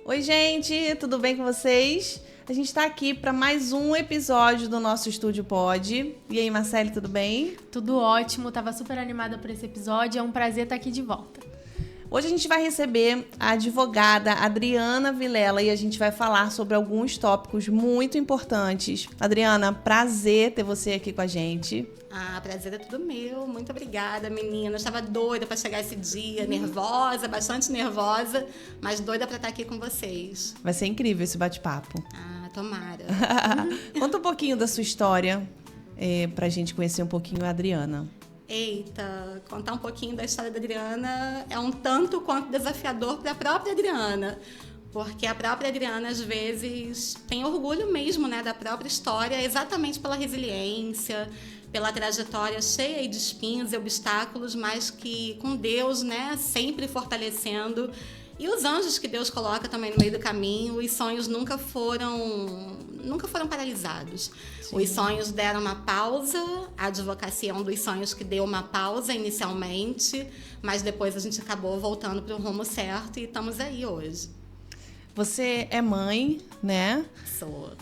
Oi, gente, tudo bem com vocês? A gente está aqui para mais um episódio do nosso Estúdio Pod. E aí, Marcele, tudo bem? Tudo ótimo, tava super animada por esse episódio, é um prazer estar aqui de volta. Hoje a gente vai receber a advogada Adriana Vilela e a gente vai falar sobre alguns tópicos muito importantes. Adriana, prazer ter você aqui com a gente. Prazer é tudo meu. Muito obrigada, menina. Eu estava doida para chegar esse dia, nervosa, bastante nervosa, mas doida para estar aqui com vocês. Vai ser incrível esse bate-papo. Tomara. Conta um pouquinho da sua história, pra gente conhecer um pouquinho a Adriana. Eita, contar um pouquinho da história da Adriana é um tanto quanto desafiador para a própria Adriana. Porque a própria Adriana, às vezes, tem orgulho mesmo, né, da própria história, exatamente pela resiliência, pela trajetória cheia de espinhos e obstáculos, mas que com Deus, né, sempre fortalecendo. E os anjos que Deus coloca também no meio do caminho, os sonhos nunca foram paralisados. Sim. Os sonhos deram uma pausa, a advocacia é um dos sonhos que deu uma pausa inicialmente, mas depois a gente acabou voltando para o rumo certo e estamos aí hoje. Você é mãe, né? Sou.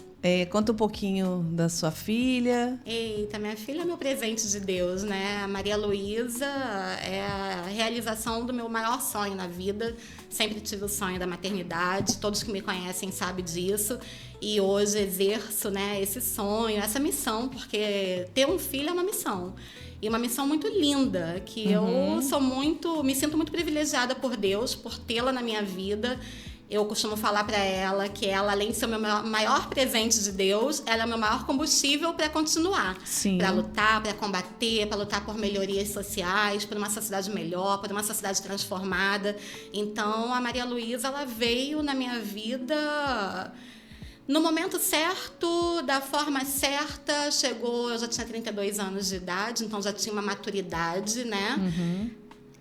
Conta um pouquinho da sua filha. Eita, minha filha é meu presente de Deus, né? A Maria Luísa é a realização do meu maior sonho na vida. Sempre tive o sonho da maternidade, todos que me conhecem sabem disso. E hoje exerço, né, esse sonho, essa missão, porque ter um filho é uma missão. E uma missão muito linda, que eu me sinto muito privilegiada por Deus, por tê-la na minha vida. Eu costumo falar para ela que ela, além de ser o meu maior presente de Deus, ela é o meu maior combustível para continuar. Para lutar, para combater, para lutar por melhorias sociais, por uma sociedade melhor, por uma sociedade transformada. Então, a Maria Luísa, ela veio na minha vida no momento certo, da forma certa. Chegou, eu já tinha 32 anos de idade, então já tinha uma maturidade, né?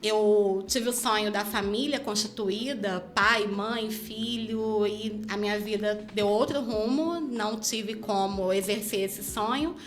Eu tive o sonho da família constituída, pai, mãe, filho, e a minha vida deu outro rumo, não tive como exercer esse sonho,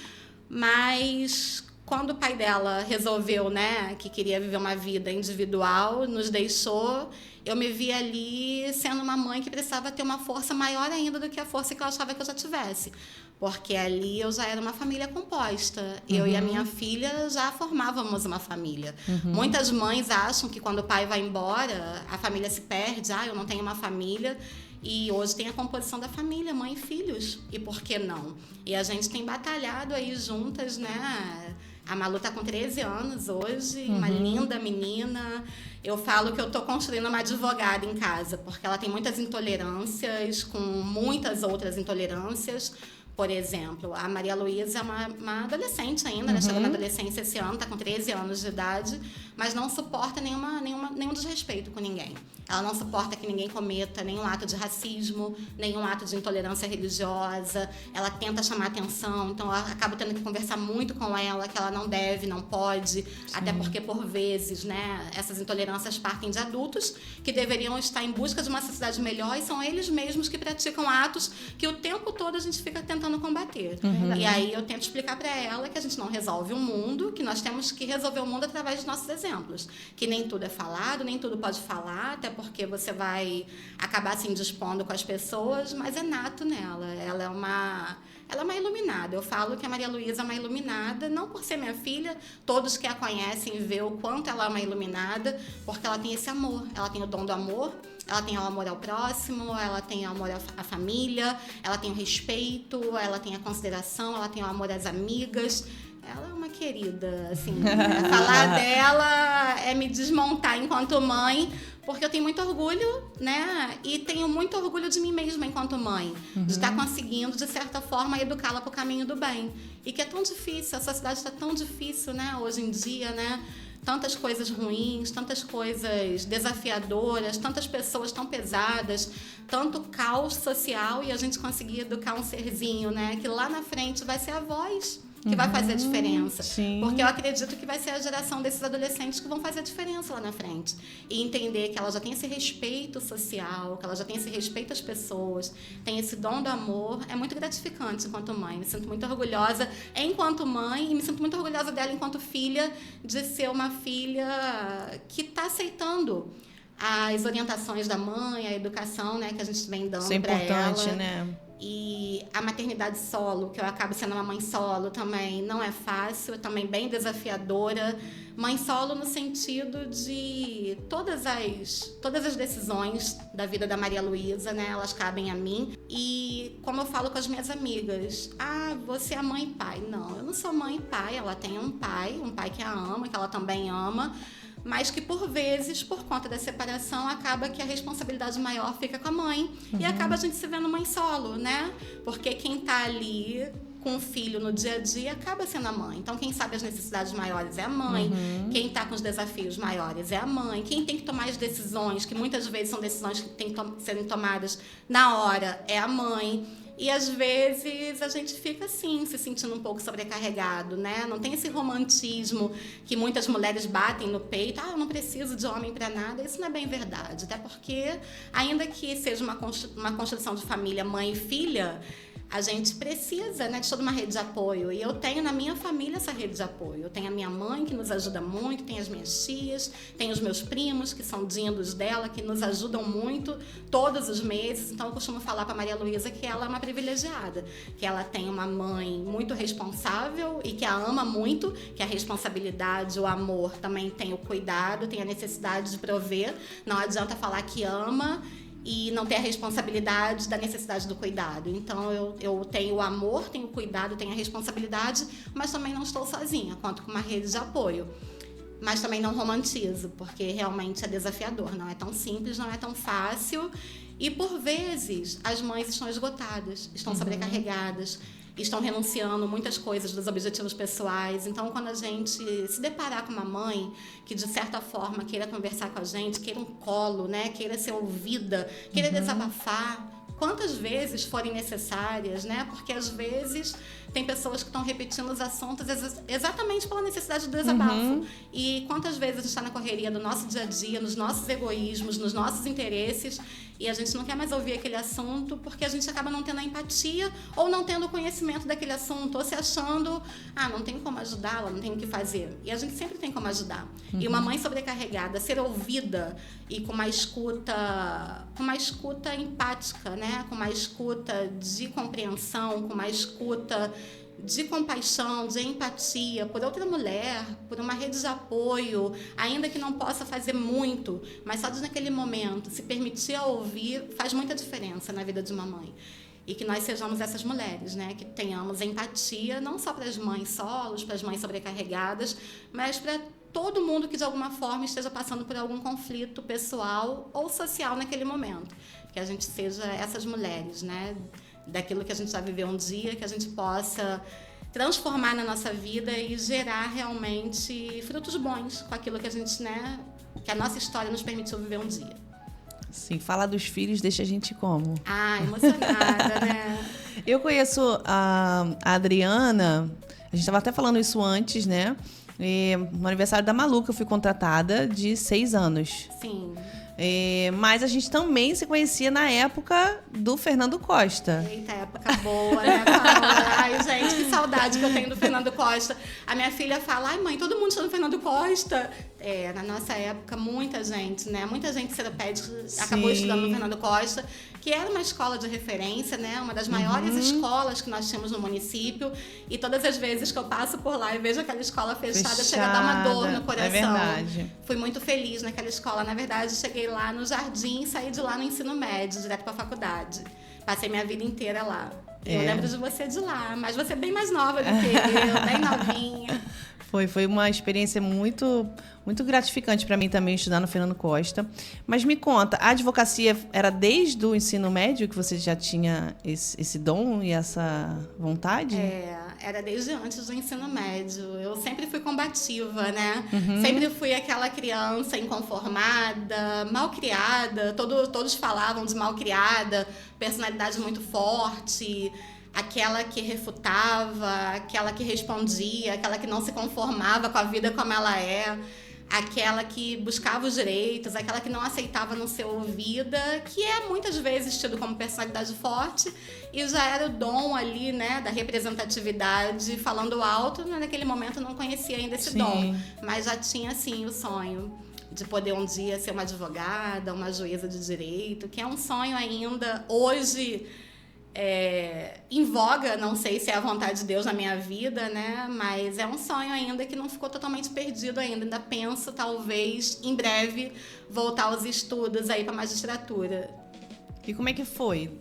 mas quando o pai dela resolveu, né, que queria viver uma vida individual, nos deixou, eu me vi ali sendo uma mãe que precisava ter uma força maior ainda do que a força que eu achava que eu já tivesse. Porque ali eu já era uma família composta. Eu e a minha filha já formávamos uma família. Muitas mães acham que quando o pai vai embora, a família se perde. Eu não tenho uma família. E hoje tem a composição da família, mãe e filhos. E por que não? E a gente tem batalhado aí juntas, né? A Malu tá com 13 anos hoje, uma linda menina. Eu falo que eu tô construindo uma advogada em casa, porque ela tem muitas intolerâncias, com muitas outras intolerâncias. Por exemplo, a Maria Luísa é uma adolescente ainda, né? Chegou na adolescência esse ano, está com 13 anos de idade, mas não suporta nenhum desrespeito com ninguém. Ela não suporta que ninguém cometa nenhum ato de racismo, nenhum ato de intolerância religiosa. Ela tenta chamar atenção, então eu acabo tendo que conversar muito com ela, que ela não deve, não pode, até porque, por vezes, né, essas intolerâncias partem de adultos que deveriam estar em busca de uma sociedade melhor e são eles mesmos que praticam atos que o tempo todo a gente fica tentando combater. E aí eu tento explicar para ela que a gente não resolve o mundo, que nós temos que resolver o mundo através de nossos exemplos, que nem tudo é falado, nem tudo pode falar, até porque você vai acabar se indispondo com as pessoas, mas é nato nela. Ela é uma iluminada. Eu falo que a Maria Luísa é uma iluminada, não por ser minha filha, todos que a conhecem vê o quanto ela é uma iluminada, porque ela tem esse amor, ela tem o dom do amor, ela tem o amor ao próximo, ela tem o amor à família, ela tem o respeito, ela tem a consideração, ela tem o amor às amigas. Ela é uma querida, assim. Falar dela é me desmontar enquanto mãe, porque eu tenho muito orgulho, né? E tenho muito orgulho de mim mesma enquanto mãe, de estar conseguindo, de certa forma, educá-la para o caminho do bem. E que é tão difícil, a sociedade está tão difícil, né? Hoje em dia, né? Tantas coisas ruins, tantas coisas desafiadoras, tantas pessoas tão pesadas, tanto caos social, e a gente conseguir educar um serzinho, né? Que lá na frente vai ser a voz que vai fazer a diferença. Sim. Porque eu acredito que vai ser a geração desses adolescentes que vão fazer a diferença lá na frente. E entender que ela já tem esse respeito social, que ela já tem esse respeito às pessoas, tem esse dom do amor. É muito gratificante enquanto mãe. Me sinto muito orgulhosa enquanto mãe e me sinto muito orgulhosa dela enquanto filha, de ser uma filha que está aceitando as orientações da mãe, a educação, né, que a gente vem dando para ela. Isso é importante, né? E a maternidade solo, que eu acabo sendo uma mãe solo também, não é fácil, também bem desafiadora. Mãe solo no sentido de todas as decisões da vida da Maria Luísa, né? Elas cabem a mim. E como eu falo com as minhas amigas, você é mãe e pai. Não, eu não sou mãe e pai, ela tem um pai que a ama, que ela também ama, mas que por vezes, por conta da separação, acaba que a responsabilidade maior fica com a mãe. E acaba a gente se vendo mãe solo, né? Porque quem tá ali com o filho no dia a dia acaba sendo a mãe. Então, quem sabe as necessidades maiores é a mãe. Quem tá com os desafios maiores é a mãe. Quem tem que tomar as decisões, que muitas vezes são decisões que têm que serem tomadas na hora, é a mãe. E às vezes a gente fica assim, se sentindo um pouco sobrecarregado, né? Não tem esse romantismo que muitas mulheres batem no peito. Eu não preciso de homem para nada. Isso não é bem verdade. Até porque, ainda que seja uma construção de família mãe e filha, a gente precisa, né, de toda uma rede de apoio. E eu tenho na minha família essa rede de apoio. Eu tenho a minha mãe, que nos ajuda muito, tenho as minhas tias, tenho os meus primos, que são dindos dela, que nos ajudam muito todos os meses. Então, eu costumo falar para a Maria Luísa que ela é uma privilegiada, que ela tem uma mãe muito responsável e que a ama muito, que a responsabilidade, o amor também tem o cuidado, tem a necessidade de prover. Não adianta falar que ama e não ter a responsabilidade da necessidade do cuidado. Então, eu tenho o amor, tenho o cuidado, tenho a responsabilidade, mas também não estou sozinha, conto com uma rede de apoio. Mas também não romantizo, porque realmente é desafiador, não é tão simples, não é tão fácil. E, por vezes, as mães estão esgotadas, estão sobrecarregadas, estão renunciando muitas coisas dos objetivos pessoais. Então, quando a gente se deparar com uma mãe que, de certa forma, queira conversar com a gente, queira um colo, né? Queira ser ouvida, queira desabafar, quantas vezes forem necessárias, né? Porque, às vezes, tem pessoas que estão repetindo os assuntos exatamente pela necessidade do desabafo. E quantas vezes a gente está na correria do nosso dia a dia, nos nossos egoísmos, nos nossos interesses, e a gente não quer mais ouvir aquele assunto porque a gente acaba não tendo a empatia ou não tendo o conhecimento daquele assunto, ou se achando, não tem como ajudá-la, não tem o que fazer. E a gente sempre tem como ajudar. E uma mãe sobrecarregada, ser ouvida e com uma escuta empática, né? Com uma escuta de compreensão, com uma escuta de compaixão, de empatia por outra mulher, por uma rede de apoio, ainda que não possa fazer muito, mas só de naquele momento se permitir ouvir faz muita diferença na vida de uma mãe. E que nós sejamos essas mulheres, né? Que tenhamos empatia não só para as mães solos, para as mães sobrecarregadas, mas para todo mundo que de alguma forma esteja passando por algum conflito pessoal ou social naquele momento. Que a gente seja essas mulheres, né? Daquilo que a gente já viveu um dia, que a gente possa transformar na nossa vida e gerar realmente frutos bons com aquilo que a gente, né, que a nossa história nos permitiu viver um dia. Sim, falar dos filhos deixa a gente como? Emocionada, né? Eu conheço a Adriana, a gente estava até falando isso antes, né? No aniversário da Malu, que eu fui contratada de 6 anos. Sim. Mas a gente também se conhecia na época do Fernando Costa. Eita, época boa, né, Paula? Ai, gente, que saudade que eu tenho do Fernando Costa. A minha filha fala, mãe, todo mundo chama Fernando Costa. Na nossa época, muita gente seropédica acabou estudando no Fernando Costa, que era uma escola de referência, né? Uma das maiores escolas que nós tínhamos no município. E todas as vezes que eu passo por lá e vejo aquela escola fechada, chega a dar uma dor no coração. É verdade. Fui muito feliz naquela escola. Na verdade, cheguei lá no jardim e saí de lá no ensino médio, direto para a faculdade. Passei minha vida inteira lá. Eu lembro de você de lá, mas você é bem mais nova do que eu, bem novinha. Foi uma experiência muito, muito gratificante para mim também estudar no Fernando Costa. Mas me conta, a advocacia era desde o ensino médio que você já tinha esse dom e essa vontade? Era desde antes do ensino médio. Eu sempre fui combativa, né? Sempre fui aquela criança inconformada, malcriada. Todos falavam de malcriada, personalidade muito forte. Aquela que refutava, aquela que respondia, aquela que não se conformava com a vida como ela é, aquela que buscava os direitos, aquela que não aceitava não ser ouvida, que é muitas vezes tido como personalidade forte, e já era o dom ali, né, da representatividade, falando alto, naquele momento eu não conhecia ainda esse dom, mas já tinha sim o sonho. de poder um dia ser uma advogada, uma juíza de direito, que é um sonho ainda hoje em voga, não sei se é a vontade de Deus na minha vida, né? Mas é um sonho ainda que não ficou totalmente perdido ainda penso, talvez, em breve, voltar aos estudos aí para a magistratura. E como é que foi?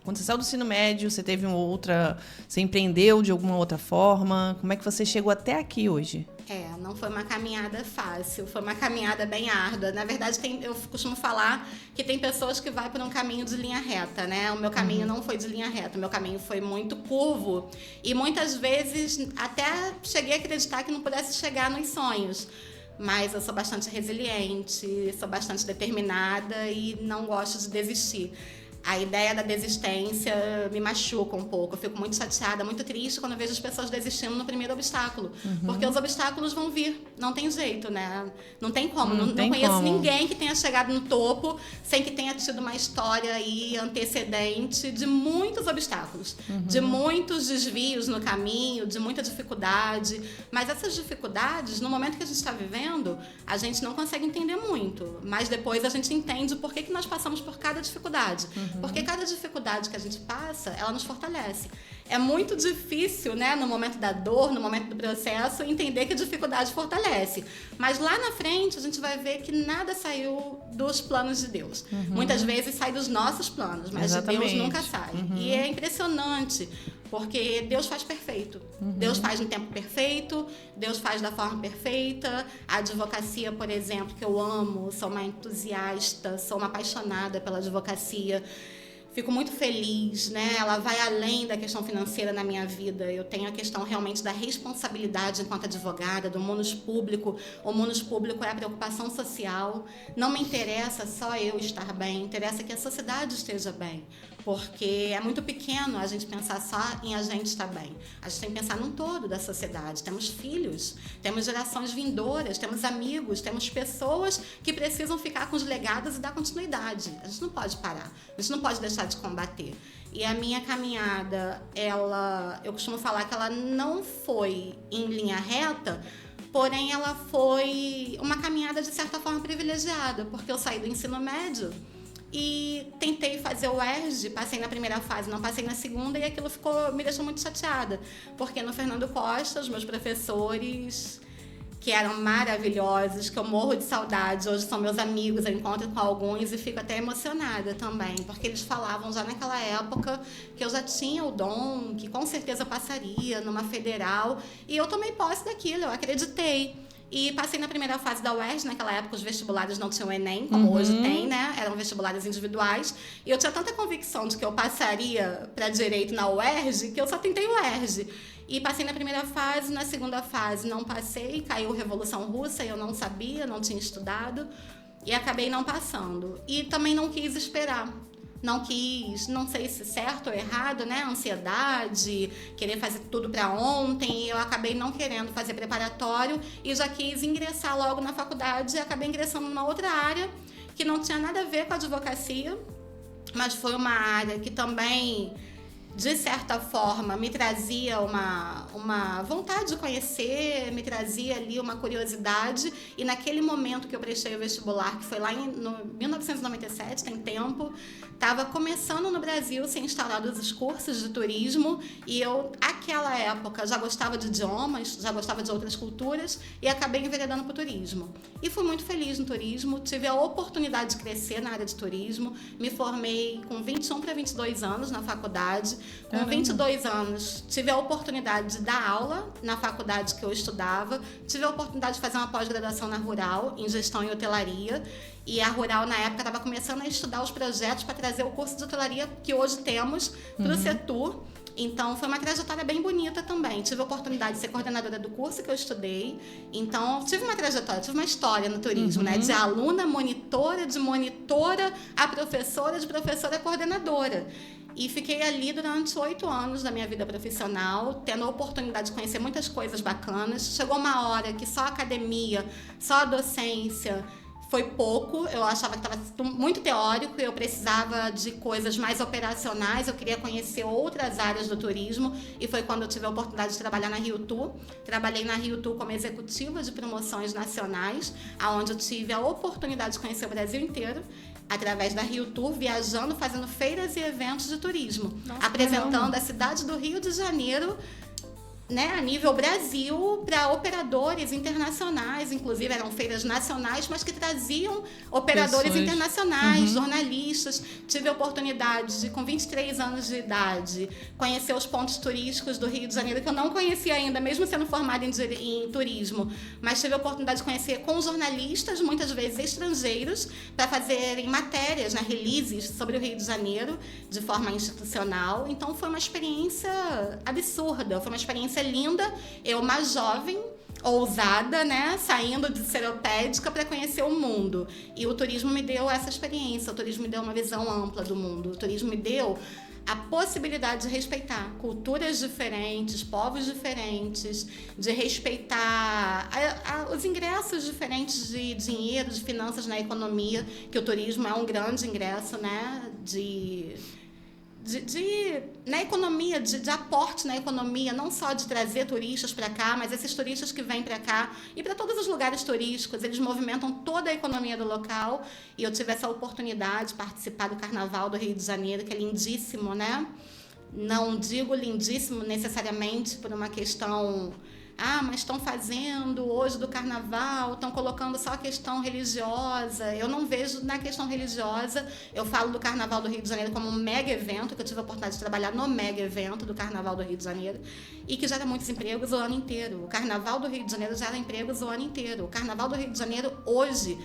Quando você saiu do ensino médio, você teve você empreendeu de alguma outra forma? Como é que você chegou até aqui hoje? Não foi uma caminhada fácil, foi uma caminhada bem árdua. Na verdade, eu costumo falar que tem pessoas que vão por um caminho de linha reta, né? O meu caminho não foi de linha reta, o meu caminho foi muito curvo. E muitas vezes até cheguei a acreditar que não pudesse chegar nos sonhos. Mas eu sou bastante resiliente, sou bastante determinada e não gosto de desistir. A ideia da desistência me machuca um pouco. Eu fico muito chateada, muito triste quando eu vejo as pessoas desistindo no primeiro obstáculo. Porque os obstáculos vão vir. Não tem jeito, né? Não tem como. Não conheço ninguém que tenha chegado no topo sem que tenha tido uma história aí antecedente de muitos obstáculos. De muitos desvios no caminho, de muita dificuldade. Mas essas dificuldades, no momento que a gente está vivendo, a gente não consegue entender muito. Mas depois a gente entende por que nós passamos por cada dificuldade. Porque cada dificuldade que a gente passa, ela nos fortalece. É muito difícil, né, no momento da dor, no momento do processo, entender que a dificuldade fortalece. Mas lá na frente, a gente vai ver que nada saiu dos planos de Deus. Muitas vezes sai dos nossos planos, mas Exatamente. de Deus nunca sai. E é impressionante, porque Deus faz perfeito. Deus faz no tempo perfeito, Deus faz da forma perfeita. A advocacia, por exemplo, que eu amo, sou uma entusiasta, sou uma apaixonada pela advocacia. Fico muito feliz, né? Ela vai além da questão financeira na minha vida. Eu tenho a questão realmente da responsabilidade enquanto advogada, do munus público. O munus público é a preocupação social. Não me interessa só eu estar bem, interessa que a sociedade esteja bem. Porque é muito pequeno a gente pensar só em a gente estar bem. A gente tem que pensar num todo da sociedade. Temos filhos, temos gerações vindouras, temos amigos, temos pessoas que precisam ficar com os legados e dar continuidade. A gente não pode parar, a gente não pode deixar de combater. E a minha caminhada, eu costumo falar que ela não foi em linha reta, porém ela foi uma caminhada de certa forma privilegiada, porque eu saí do ensino médio e tentei fazer o ERJ, passei na primeira fase, não passei na segunda, e aquilo me deixou muito chateada, porque no Fernando Costa, os meus professores, que eram maravilhosos, que eu morro de saudade, hoje são meus amigos, eu encontro com alguns e fico até emocionada também, porque eles falavam já naquela época que eu já tinha o dom, que com certeza passaria numa federal, e eu tomei posse daquilo, eu acreditei. E passei na primeira fase da UERJ, naquela época os vestibulares não tinham Enem, como hoje tem, né? Eram vestibulares individuais. E eu tinha tanta convicção de que eu passaria para direito na UERJ, que eu só tentei o UERJ. E passei na primeira fase, na segunda fase não passei, caiu Revolução Russa e eu não sabia, não tinha estudado. E acabei não passando. E também não quis esperar. Não quis, não sei se certo ou errado, né? Ansiedade, querer fazer tudo para ontem. E eu acabei não querendo fazer preparatório e já quis ingressar logo na faculdade. E acabei ingressando numa outra área que não tinha nada a ver com a advocacia, mas foi uma área que também, de certa forma, me trazia uma vontade de conhecer, me trazia ali uma curiosidade. E naquele momento que eu prestei o vestibular, que foi lá em 1997, tem tempo, estava começando no Brasil ser instalados os cursos de turismo, e eu, naquela época, já gostava de idiomas, já gostava de outras culturas, e acabei enveredando para o turismo. E fui muito feliz no turismo, tive a oportunidade de crescer na área de turismo, me formei com 21 para 22 anos na faculdade. Com 22 anos, tive a oportunidade de dar aula na faculdade que eu estudava, tive a oportunidade de fazer uma pós-graduação na Rural, em gestão e hotelaria, e a Rural, na época, estava começando a estudar os projetos para trazer o curso de hotelaria que hoje temos para o setor. Então, foi uma trajetória bem bonita também. Tive a oportunidade de ser coordenadora do curso que eu estudei. Então, tive uma trajetória, tive uma história no turismo, né? De aluna, monitora, de monitora a professora, de professora a coordenadora. E fiquei ali durante 8 anos da minha vida profissional, tendo a oportunidade de conhecer muitas coisas bacanas. Chegou uma hora que só a academia, só a docência foi pouco, eu achava que estava muito teórico, eu precisava de coisas mais operacionais, eu queria conhecer outras áreas do turismo, e foi quando eu tive a oportunidade de trabalhar na Rio Tour. Trabalhei na Rio Tour como executiva de promoções nacionais, onde eu tive a oportunidade de conhecer o Brasil inteiro, através da Rio Tour, viajando, fazendo feiras e eventos de turismo. Nossa, apresentando a cidade do Rio de Janeiro, né, a nível Brasil, para operadores internacionais, inclusive eram feiras nacionais, mas que traziam operadores internacionais, jornalistas. Tive a oportunidade de, com 23 anos de idade, conhecer os pontos turísticos do Rio de Janeiro, que eu não conhecia ainda, mesmo sendo formada em turismo, mas tive a oportunidade de conhecer com jornalistas, muitas vezes estrangeiros, para fazerem matérias, né, releases sobre o Rio de Janeiro, de forma institucional. Então foi uma experiência absurda, foi uma experiência linda, eu mais jovem, ousada, né, saindo de seropédica para conhecer o mundo. E o turismo me deu essa experiência, o turismo me deu uma visão ampla do mundo, o turismo me deu a possibilidade de respeitar culturas diferentes, povos diferentes, de respeitar os ingressos diferentes de dinheiro, de finanças na economia, que o turismo é um grande ingresso, né, na economia, de aporte na economia, não só de trazer turistas para cá, mas esses turistas que vêm para cá e para todos os lugares turísticos, eles movimentam toda a economia do local. E eu tive essa oportunidade de participar do Carnaval do Rio de Janeiro, que é lindíssimo, né? Não digo lindíssimo necessariamente por uma questão... mas estão fazendo hoje do carnaval, estão colocando só a questão religiosa. Eu não vejo na questão religiosa. Eu falo do Carnaval do Rio de Janeiro como um mega evento, que eu tive a oportunidade de trabalhar no mega evento do Carnaval do Rio de Janeiro, e que gera muitos empregos o ano inteiro. O Carnaval do Rio de Janeiro gera empregos o ano inteiro. O Carnaval do Rio de Janeiro hoje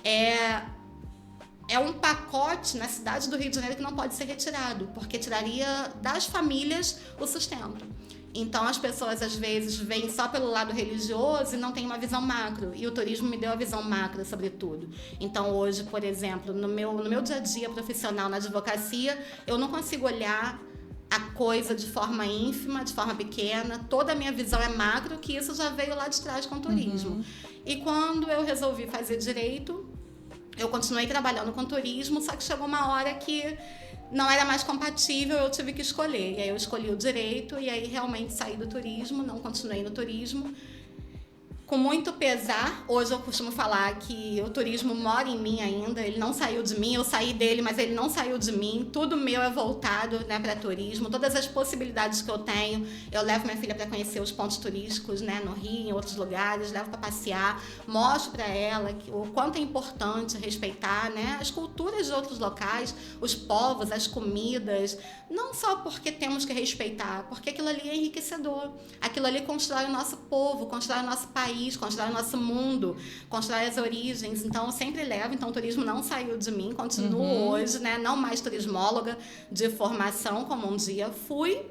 é um pacote na cidade do Rio de Janeiro que não pode ser retirado, porque tiraria das famílias o sustento. Então, as pessoas, às vezes, vêm só pelo lado religioso e não têm uma visão macro. E o turismo me deu a visão macro, sobretudo. Então, hoje, por exemplo, no meu dia a dia profissional na advocacia, eu não consigo olhar a coisa de forma ínfima, de forma pequena. Toda a minha visão é macro, que isso já veio lá de trás com o turismo. E quando eu resolvi fazer direito, eu continuei trabalhando com turismo, só que chegou uma hora que não era mais compatível, eu tive que escolher. E aí eu escolhi o direito e aí realmente saí do turismo, não continuei no turismo. Com muito pesar, hoje eu costumo falar que o turismo mora em mim ainda, ele não saiu de mim, eu saí dele, mas ele não saiu de mim. Tudo meu é voltado, né, para turismo, todas as possibilidades que eu tenho. Eu levo minha filha para conhecer os pontos turísticos, né, no Rio, em outros lugares, levo para passear, mostro para ela o quanto é importante respeitar, né, as culturas de outros locais, os povos, as comidas, não só porque temos que respeitar, porque aquilo ali é enriquecedor, aquilo ali constrói o nosso povo, constrói o nosso país, constrói o nosso mundo, constrói as origens. Então eu sempre levo, então o turismo não saiu de mim, continuo hoje, né? Não mais turismóloga de formação como um dia fui,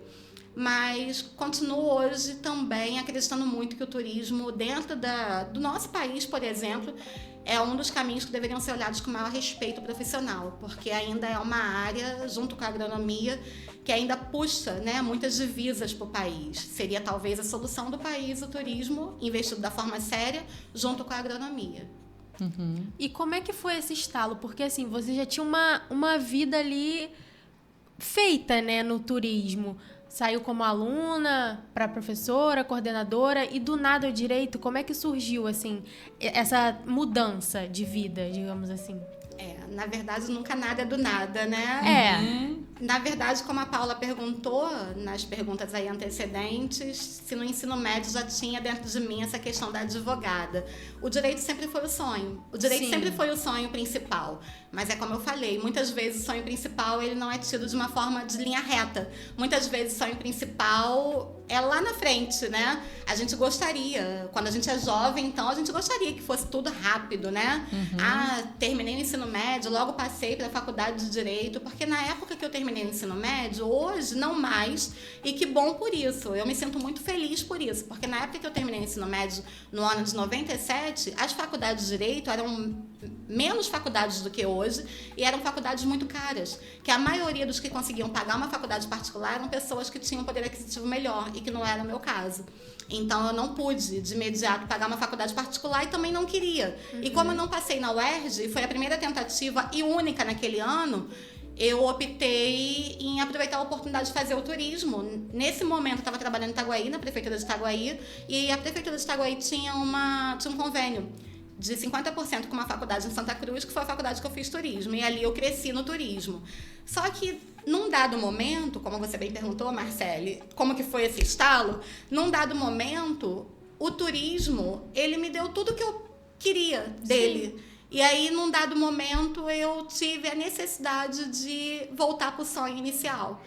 mas continuo hoje também acreditando muito que o turismo dentro do nosso país, por exemplo, é um dos caminhos que deveriam ser olhados com maior respeito profissional, porque ainda é uma área, junto com a agronomia, que ainda puxa, né, muitas divisas para o país. Seria talvez a solução do país, o turismo, investido da forma séria, junto com a agronomia. E como é que foi esse estalo? Porque assim, você já tinha uma vida ali feita, né, no turismo. Saiu como aluna para professora, coordenadora, e do nada o direito, como é que surgiu, assim, essa mudança de vida, digamos assim? Na verdade, nunca nada é do nada, né? Na verdade, como a Paula perguntou nas perguntas aí antecedentes, se no ensino médio já tinha dentro de mim essa questão da advogada. O direito sempre foi o sonho. O direito sempre foi o sonho principal. Mas é como eu falei, muitas vezes o sonho principal ele não é tido de uma forma de linha reta. Muitas vezes o sonho principal é lá na frente, né? A gente gostaria, quando a gente é jovem, então a gente gostaria que fosse tudo rápido, né? Terminei o ensino médio, logo passei para a faculdade de Direito, porque na época que eu terminei terminei o ensino médio, hoje não mais, e que bom por isso. Eu me sinto muito feliz por isso, porque na época que eu terminei o ensino médio, no ano de 97, as faculdades de Direito eram menos faculdades do que hoje e eram faculdades muito caras, que a maioria dos que conseguiam pagar uma faculdade particular eram pessoas que tinham um poder aquisitivo melhor e que não era o meu caso. Então, eu não pude, de imediato, pagar uma faculdade particular e também não queria. E como eu não passei na UERJ, foi a primeira tentativa e única naquele ano, eu optei em aproveitar a oportunidade de fazer o turismo. Nesse momento, eu estava trabalhando em Itaguaí, na prefeitura de Itaguaí, e a prefeitura de Itaguaí tinha um convênio de 50% com uma faculdade em Santa Cruz, que foi a faculdade que eu fiz turismo, e ali eu cresci no turismo. Só que, num dado momento, como você bem perguntou, Marcele, como que foi esse estalo? Num dado momento, o turismo, ele me deu tudo que eu queria dele. Sim. E aí, num dado momento, eu tive a necessidade de voltar para o sonho inicial.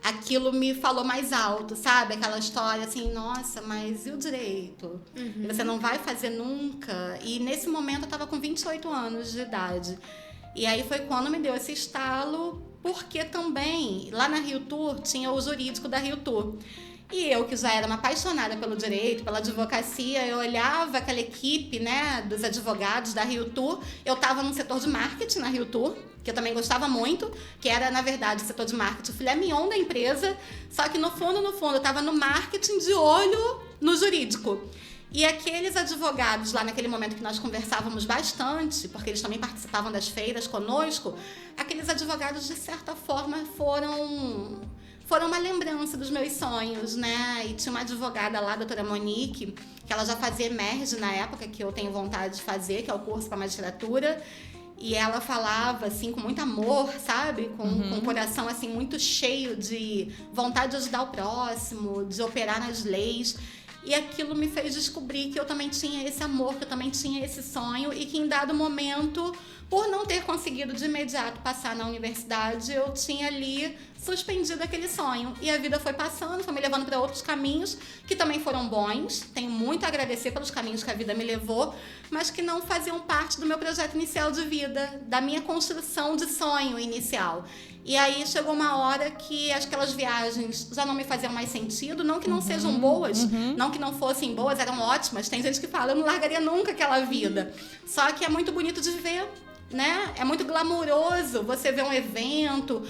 Aquilo me falou mais alto, sabe? Aquela história assim, nossa, mas e o direito? Uhum. Você não vai fazer nunca? E nesse momento eu estava com 28 anos de idade. E aí foi quando me deu esse estalo, porque também lá na Rio Tour tinha o jurídico da Rio Tour. E eu, que já era uma apaixonada pelo direito, pela advocacia, eu olhava aquela equipe, né, dos advogados da Rio Tour. Eu estava no setor de marketing na Rio Tour, que eu também gostava muito, que era, na verdade, o setor de marketing, o filé mignon da empresa, só que no fundo, eu estava no marketing de olho no jurídico. E aqueles advogados, lá naquele momento que nós conversávamos bastante, porque eles também participavam das feiras conosco, aqueles advogados, de certa forma, foram uma lembrança dos meus sonhos, né? E tinha uma advogada lá, a doutora Monique, que ela já fazia emerge na época, que eu tenho vontade de fazer, que é o curso para magistratura. E ela falava, assim, com muito amor, sabe? Com um coração, assim, muito cheio de vontade de ajudar o próximo, de operar nas leis. E aquilo me fez descobrir que eu também tinha esse amor, que eu também tinha esse sonho e que em dado momento, por não ter conseguido de imediato passar na universidade, eu tinha ali suspendido aquele sonho. E a vida foi passando, foi me levando para outros caminhos que também foram bons. Tenho muito a agradecer pelos caminhos que a vida me levou, mas que não faziam parte do meu projeto inicial de vida, da minha construção de sonho inicial. E aí chegou uma hora que aquelas viagens já não me faziam mais sentido, não que não sejam boas, não que não fossem boas, eram ótimas. Tem gente que fala, eu não largaria nunca aquela vida. Só que é muito bonito de ver, né? É muito glamuroso você ver um evento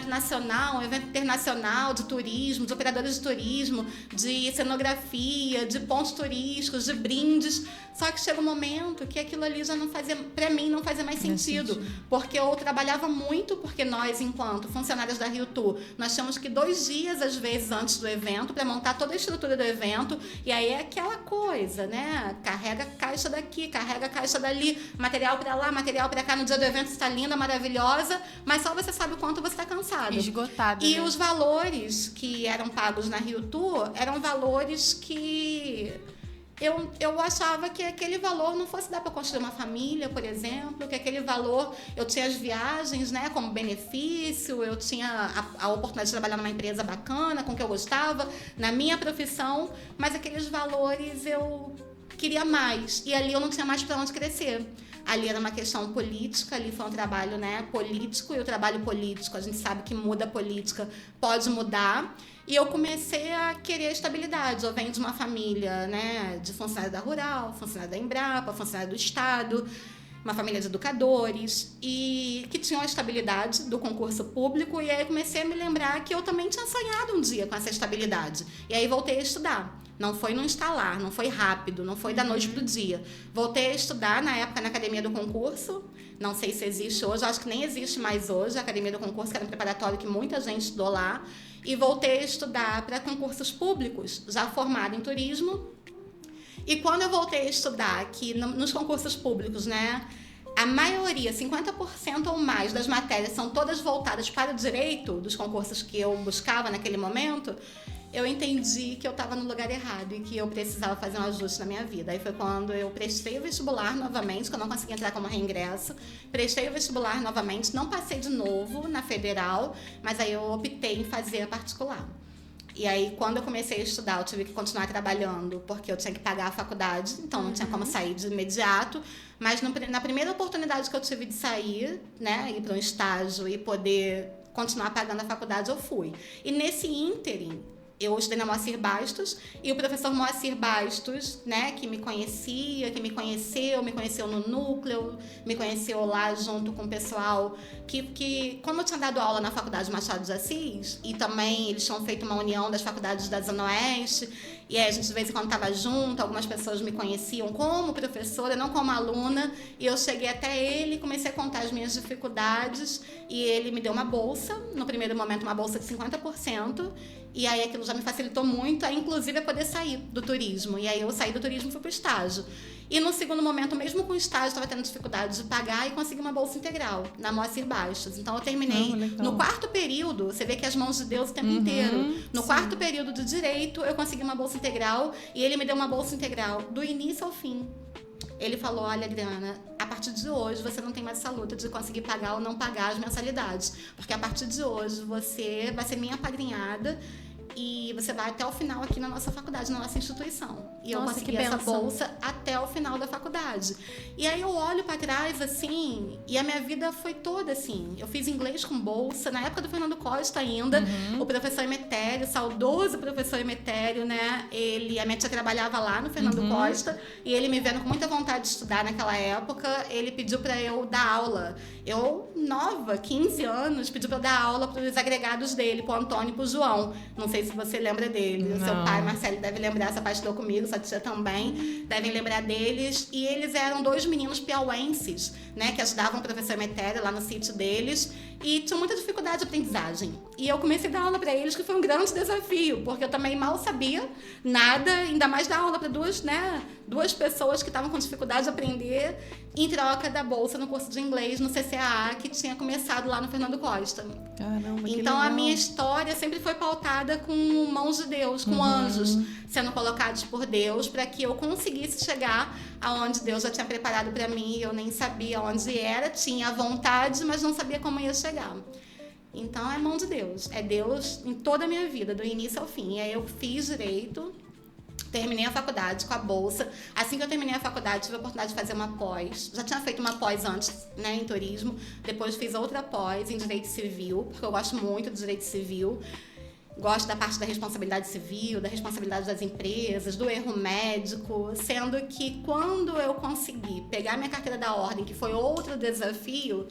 nacional, um evento internacional de turismo, de operadores de turismo, de cenografia, de pontos turísticos, de brindes. Só que chega um momento que aquilo ali já não fazia, para mim, não fazia mais sentido. Porque eu trabalhava muito, porque nós, enquanto funcionários da Rio Tour, nós tínhamos que 2 dias, às vezes, antes do evento, para montar toda a estrutura do evento. E aí é aquela coisa, né? Carrega a caixa daqui, carrega a caixa dali, material para lá, material para cá. No dia do evento você está linda, maravilhosa, mas só você sabe o quanto você está cansada. Esgotada. E né? Os valores que eram pagos na Rio Tour eram valores que eu achava que aquele valor não fosse dar para construir uma família, por exemplo, que aquele valor, eu tinha as viagens, né, como benefício, eu tinha a oportunidade de trabalhar numa empresa bacana, com que eu gostava, na minha profissão, mas aqueles valores eu queria mais, e ali eu não tinha mais para onde crescer. Ali era uma questão política, ali foi um trabalho, né, político, e o trabalho político, a gente sabe que muda a política, pode mudar. E eu comecei a querer estabilidade. Eu venho de uma família, né, de funcionário da Rural, funcionário da Embrapa, funcionário do Estado, uma família de educadores, e que tinham a estabilidade do concurso público. E aí eu comecei a me lembrar que eu também tinha sonhado um dia com essa estabilidade. E aí voltei a estudar. Não foi no instalar, não foi rápido, não foi da noite para o dia. Voltei a estudar, na época, na Academia do Concurso. Não sei se existe hoje, acho que nem existe mais hoje. A Academia do Concurso, que era um preparatório que muita gente estudou lá. E voltei a estudar para concursos públicos, já formada em turismo. E quando eu voltei a estudar aqui nos concursos públicos, né, a maioria, 50% ou mais das matérias são todas voltadas para o direito, dos concursos que eu buscava naquele momento, eu entendi que eu estava no lugar errado e que eu precisava fazer um ajuste na minha vida. Aí foi quando eu prestei o vestibular novamente, que eu não consegui entrar como reingresso. Prestei o vestibular novamente, não passei de novo na federal, mas aí eu optei em fazer a particular. E aí, quando eu comecei a estudar, eu tive que continuar trabalhando, porque eu tinha que pagar a faculdade, então não tinha como sair de imediato. Mas na primeira oportunidade que eu tive de sair, né, ir para um estágio e poder continuar pagando a faculdade, eu fui. E nesse ínterim, eu estudei na Moacir Bastos, e o professor Moacir Bastos, né, que me conhecia, que me conheceu no núcleo, me conheceu lá junto com o pessoal que como eu tinha dado aula na Faculdade Machado de Assis, e também eles tinham feito uma união das faculdades da Zona Oeste, e aí a gente de vez em quando estava junto, algumas pessoas me conheciam como professora, não como aluna, e eu cheguei até ele, comecei a contar as minhas dificuldades, e ele me deu uma bolsa, no primeiro momento uma bolsa de 50%, e aí aquilo já me facilitou muito, inclusive a poder sair do turismo. E aí eu saí do turismo e fui para o estágio. E no segundo momento, mesmo com o estágio, estava tendo dificuldade de pagar e consegui uma bolsa integral na Moacir Bastos. Então eu terminei no quarto período, você vê que as mãos de Deus o tempo inteiro. No quarto período de Direito, eu consegui uma bolsa integral e ele me deu uma bolsa integral do início ao fim. Ele falou, olha, Adriana, a partir de hoje você não tem mais essa luta de conseguir pagar ou não pagar as mensalidades, porque a partir de hoje você vai ser minha padrinhada e você vai até o final aqui na nossa faculdade, na nossa instituição. E eu consegui essa bolsa até o final da faculdade. E aí eu olho para trás, assim, e a minha vida foi toda assim. Eu fiz inglês com bolsa, na época do Fernando Costa ainda, o professor Emetério, saudoso professor Emetério, né? A minha tia trabalhava lá no Fernando Costa, e ele me vendo com muita vontade de estudar naquela época, ele pediu para eu dar aula. Eu, nova, 15 anos, pediu para eu dar aula para os agregados dele, pro Antônio e pro João. Não sei se você lembra dele. O seu pai, Marcelo, deve lembrar, essa parte estudou comigo, sua tia também, devem lembrar deles. E eles eram 2 meninos piauenses, né, que ajudavam o professor Emetério lá no sítio deles e tinham muita dificuldade de aprendizagem. E eu comecei a dar aula para eles, que foi um grande desafio, porque eu também mal sabia nada, ainda mais dar aula para duas pessoas que estavam com dificuldade de aprender em troca da bolsa no curso de inglês no CCAA, que tinha começado lá no Fernando Costa. Caramba, que então, legal. A minha história sempre foi pautada com mãos de Deus, com anjos sendo colocados por Deus, para que eu conseguisse chegar aonde Deus já tinha preparado para mim. Eu nem sabia onde era, tinha vontade, mas não sabia como ia chegar. Então, é mão de Deus. É Deus em toda a minha vida, do início ao fim. E aí eu fiz Direito, terminei a faculdade com a bolsa. Assim que eu terminei a faculdade, tive a oportunidade de fazer uma pós. Já tinha feito uma pós antes, né, em turismo. Depois fiz outra pós em Direito Civil, porque eu gosto muito de Direito Civil. Gosto da parte da responsabilidade civil, da responsabilidade das empresas, do erro médico, sendo que quando eu consegui pegar minha carteira da ordem, que foi outro desafio,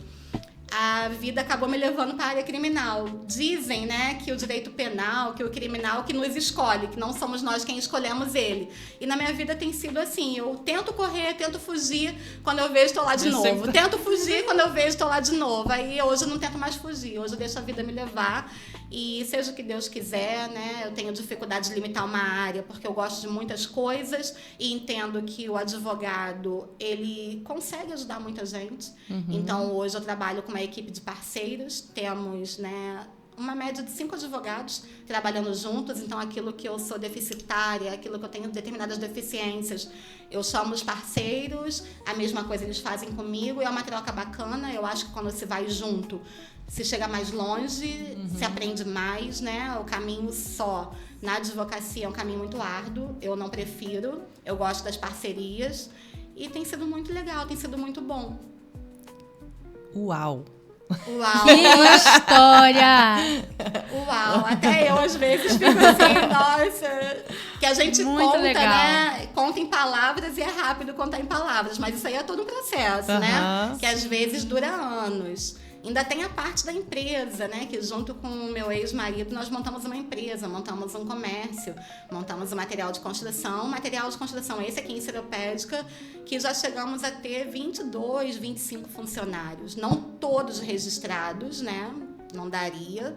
a vida acabou me levando para a área criminal. Dizem, né, que o direito penal, que o criminal que nos escolhe, que não somos nós quem escolhemos ele. E na minha vida tem sido assim, eu tento correr, tento fugir, quando eu vejo estou lá de novo. Tento fugir, quando eu vejo estou lá de novo. Aí hoje eu não tento mais fugir, hoje eu deixo a vida me levar. E seja o que Deus quiser, né? Eu tenho dificuldade de limitar uma área, porque eu gosto de muitas coisas e entendo que o advogado, ele consegue ajudar muita gente. Então, hoje eu trabalho com uma equipe de parceiros, temos, né, uma média de 5 advogados trabalhando juntos. Então, aquilo que eu sou deficitária, aquilo que eu tenho determinadas deficiências, eu chamo os parceiros, a mesma coisa eles fazem comigo, e é uma troca bacana. Eu acho que quando se vai junto, se chega mais longe, se aprende mais, né? O caminho só na advocacia é um caminho muito árduo, eu não prefiro, eu gosto das parcerias, e tem sido muito legal, tem sido muito bom. Uau! Uau! Que história! Uau! Até eu, às vezes, fico assim, nossa... Que a gente muito conta, legal, né? Conta em palavras e é rápido contar em palavras, mas isso aí é todo um processo, né? Que às vezes dura anos. Ainda tem a parte da empresa, né? Que junto com o meu ex-marido, nós montamos uma empresa, montamos um comércio, montamos um material de construção esse aqui em Seropédica, que já chegamos a ter 22, 25 funcionários. Não todos registrados, né? Não daria,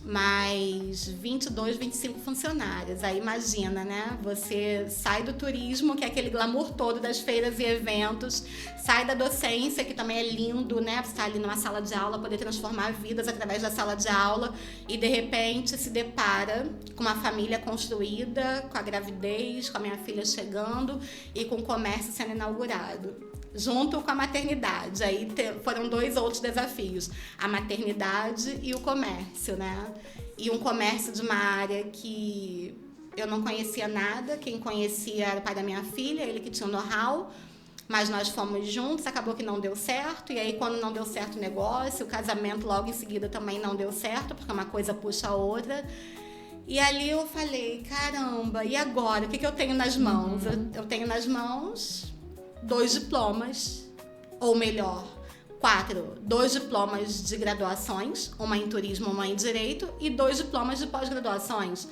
mas 22, 25 funcionários. Aí imagina, né? Você sai do turismo, que é aquele glamour todo das feiras e eventos, sai da docência, que também é lindo, né? Você está ali numa sala de aula, poder transformar vidas através da sala de aula, e de repente se depara com uma família construída, com a gravidez, com a minha filha chegando e com o comércio sendo inaugurado. Junto com a maternidade. Aí foram 2 outros desafios, a maternidade e o comércio, né? E um comércio de uma área que eu não conhecia nada, quem conhecia era o pai da minha filha, ele que tinha o know-how, Mas nós fomos juntos, acabou que não deu certo. E aí, quando não deu certo o negócio, o casamento logo em seguida também não deu certo, porque uma coisa puxa a outra. E ali eu falei, caramba, e agora? O que eu tenho nas mãos? Eu tenho nas mãos 2 diplomas, ou melhor, 2 diplomas de graduações, uma em turismo, uma em direito, e 2 diplomas de pós-graduações,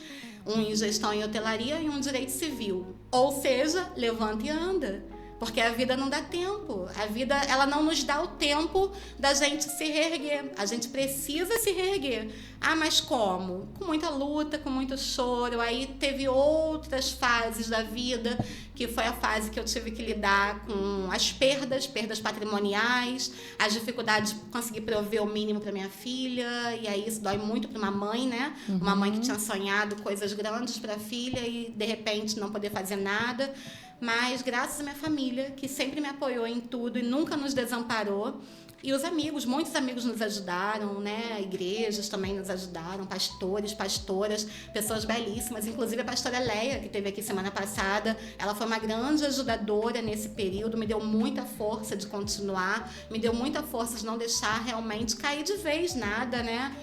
um em gestão e hotelaria e um em direito civil. Ou seja, levanta e anda. Porque a vida não dá tempo. A vida, ela não nos dá o tempo da gente se reerguer. A gente precisa se reerguer. Ah, mas como? Com muita luta, com muito choro. Aí teve outras fases da vida, que foi a fase que eu tive que lidar com as perdas patrimoniais, as dificuldades de conseguir prover o mínimo para minha filha. E aí isso dói muito para uma mãe, né? Uma mãe que tinha sonhado coisas grandes para a filha e, de repente, não poder fazer nada. Mas graças à minha família, que sempre me apoiou em tudo e nunca nos desamparou. E os amigos, muitos amigos nos ajudaram, né? Igrejas também nos ajudaram, pastores, pastoras, pessoas belíssimas. Inclusive a pastora Leia, que esteve aqui semana passada, ela foi uma grande ajudadora nesse período, me deu muita força de continuar, me deu muita força de não deixar realmente cair de vez nada, né?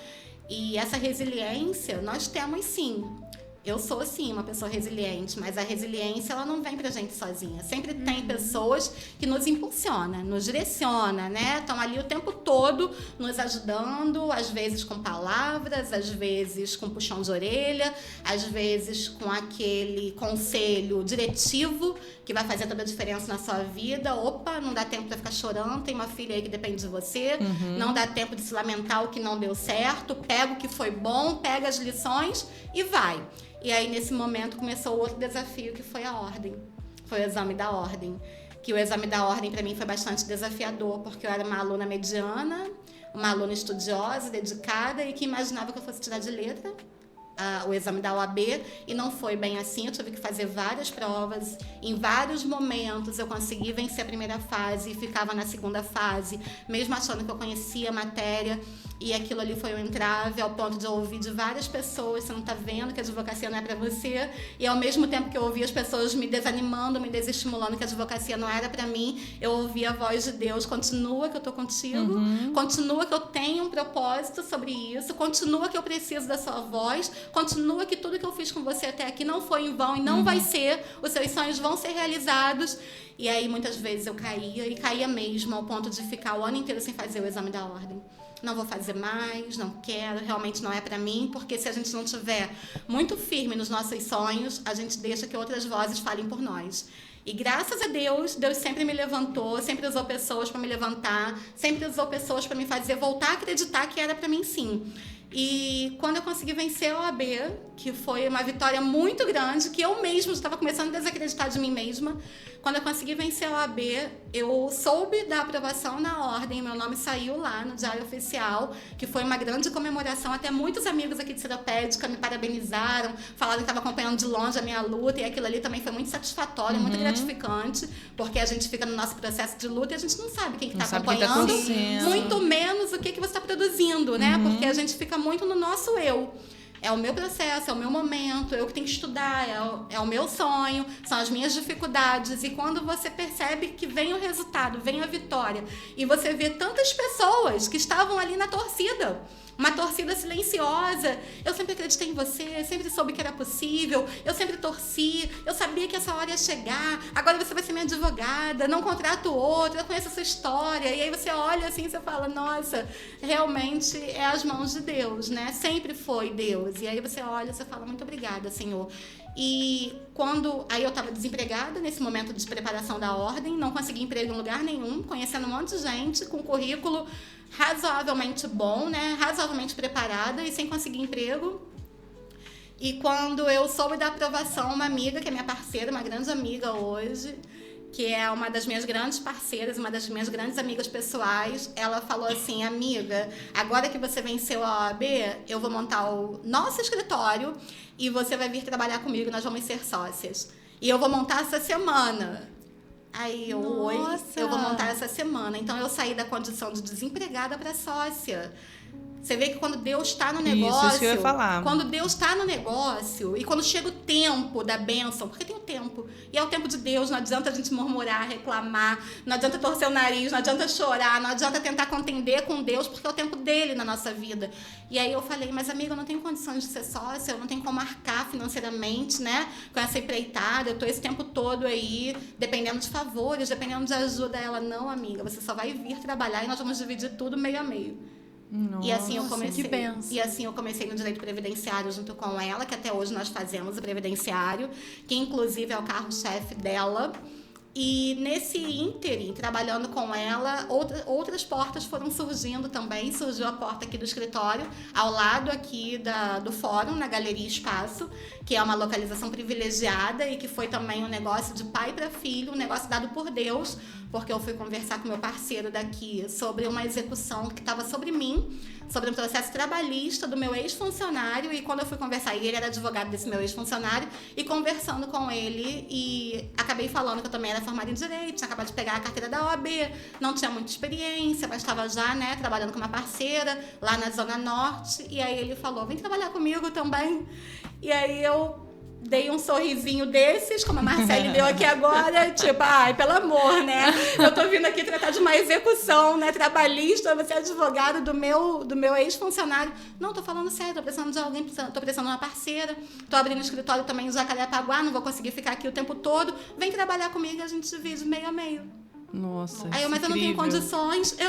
E essa resiliência nós temos sim. Eu sou, sim, uma pessoa resiliente, mas a resiliência, ela não vem pra gente sozinha. Sempre tem pessoas que nos impulsionam, nos direcionam, né? Estão ali o tempo todo nos ajudando, às vezes com palavras, às vezes com puxão de orelha, às vezes com aquele conselho diretivo que vai fazer toda a diferença na sua vida. Opa, não dá tempo pra ficar chorando, tem uma filha aí que depende de você. Não dá tempo de se lamentar o que não deu certo. Pega o que foi bom, pega as lições e vai. E aí, nesse momento, começou outro desafio, que foi a ordem. Foi o exame da ordem. Que o exame da ordem, para mim, foi bastante desafiador, porque eu era uma aluna mediana, uma aluna estudiosa, dedicada, e que imaginava que eu fosse tirar de letra o exame da OAB, e não foi bem assim. Eu tive que fazer várias provas. Em vários momentos, eu consegui vencer a primeira fase e ficava na segunda fase, mesmo achando que eu conhecia a matéria. E aquilo ali foi um entrave, ao ponto de eu ouvir de várias pessoas: você não está vendo que a advocacia não é para você? E ao mesmo tempo que eu ouvia as pessoas me desanimando, me desestimulando que a advocacia não era para mim, eu ouvia a voz de Deus: continua que eu estou contigo, continua que eu tenho um propósito sobre isso, continua que eu preciso da sua voz, continua que tudo que eu fiz com você até aqui não foi em vão e não vai ser, os seus sonhos vão ser realizados. E aí muitas vezes eu caía, e caía mesmo, ao ponto de ficar o ano inteiro sem fazer o exame da ordem. Não vou fazer mais, não quero, realmente não é para mim, porque se a gente não estiver muito firme nos nossos sonhos, a gente deixa que outras vozes falem por nós. E graças a Deus, Deus sempre me levantou, sempre usou pessoas para me levantar, sempre usou pessoas para me fazer voltar a acreditar que era para mim sim. E quando eu consegui vencer a OAB, que foi uma vitória muito grande, que eu mesma estava começando a desacreditar de mim mesma, quando eu consegui vencer a OAB, eu soube da aprovação na ordem, meu nome saiu lá no Diário Oficial, que foi uma grande comemoração. Até muitos amigos aqui de Seropédica me parabenizaram, falaram que estava acompanhando de longe a minha luta, e aquilo ali também foi muito satisfatório, muito gratificante, porque a gente fica no nosso processo de luta e a gente não sabe quem está acompanhando, muito menos o que você está produzindo, né? Porque a gente fica muito no nosso eu. É o meu processo, é o meu momento, eu que tenho que estudar, é o meu sonho, são as minhas dificuldades. E quando você percebe que vem o resultado, vem a vitória, e você vê tantas pessoas que estavam ali na torcida, uma torcida silenciosa. Eu sempre acreditei em você, sempre soube que era possível, eu sempre torci, eu sabia que essa hora ia chegar, agora você vai ser minha advogada, não contrato outra, eu conheço a sua história. E aí você olha assim e você fala: nossa, realmente é as mãos de Deus, né? Sempre foi Deus. E aí você olha e você fala: muito obrigada, Senhor. E aí eu estava desempregada nesse momento de preparação da ordem, não consegui emprego em lugar nenhum, conhecendo um monte de gente com currículo razoavelmente bom, né? Razoavelmente preparada e sem conseguir emprego. E quando eu soube da aprovação, uma amiga, que é minha parceira, uma grande amiga hoje, que é uma das minhas grandes parceiras, uma das minhas grandes amigas pessoais, ela falou assim: amiga, agora que você venceu a OAB, eu vou montar o nosso escritório e você vai vir trabalhar comigo, nós vamos ser sócias. E eu vou montar essa semana. Aí eu vou montar essa semana. Então eu saí da condição de desempregada para sócia. Você vê que quando Deus está no Isso negócio... que eu ia falar. Quando Deus está no negócio e quando chega o tempo da bênção, porque tem o tempo, e é o tempo de Deus, não adianta a gente murmurar, reclamar, não adianta torcer o nariz, não adianta chorar, não adianta tentar contender com Deus, porque é o tempo dele na nossa vida. E aí eu falei, mas amiga, eu não tenho condições de ser sócia, eu não tenho como arcar financeiramente, né, com essa empreitada, eu tô esse tempo todo aí, dependendo de favores, dependendo de ajuda. Ela, não, amiga, você só vai vir trabalhar e nós vamos dividir tudo meio a meio. Nossa, e assim eu comecei. que benção. E assim eu comecei no direito previdenciário junto com ela, que até hoje nós fazemos o previdenciário, que inclusive é o carro-chefe dela. E nesse ínterim, trabalhando com ela, outras portas foram surgindo também. Surgiu a porta aqui do escritório, ao lado aqui do fórum, na Galeria Espaço, que é uma localização privilegiada e que foi também um negócio de pai para filho, um negócio dado por Deus, porque eu fui conversar com meu parceiro daqui sobre uma execução que estava sobre mim, sobre um processo trabalhista do meu ex-funcionário, e quando eu fui conversar, e ele era advogado desse meu ex-funcionário, e conversando com ele, e acabei falando que eu também era formada em Direito, tinha acabado de pegar a carteira da OAB, não tinha muita experiência, mas estava já, né, trabalhando com uma parceira lá na Zona Norte, e aí ele falou, vem trabalhar comigo também. E aí eu dei um sorrisinho desses, como a Marcele deu aqui agora, tipo, ai, pelo amor, né? Eu tô vindo aqui tratar de uma execução, né, trabalhista, você é advogado do meu ex-funcionário. Não, tô falando sério, tô precisando de alguém, tô precisando de uma parceira, tô abrindo um escritório também em Jacarepaguá, não vou conseguir ficar aqui o tempo todo, vem trabalhar comigo e a gente divide meio a meio. Nossa, Aí mas eu não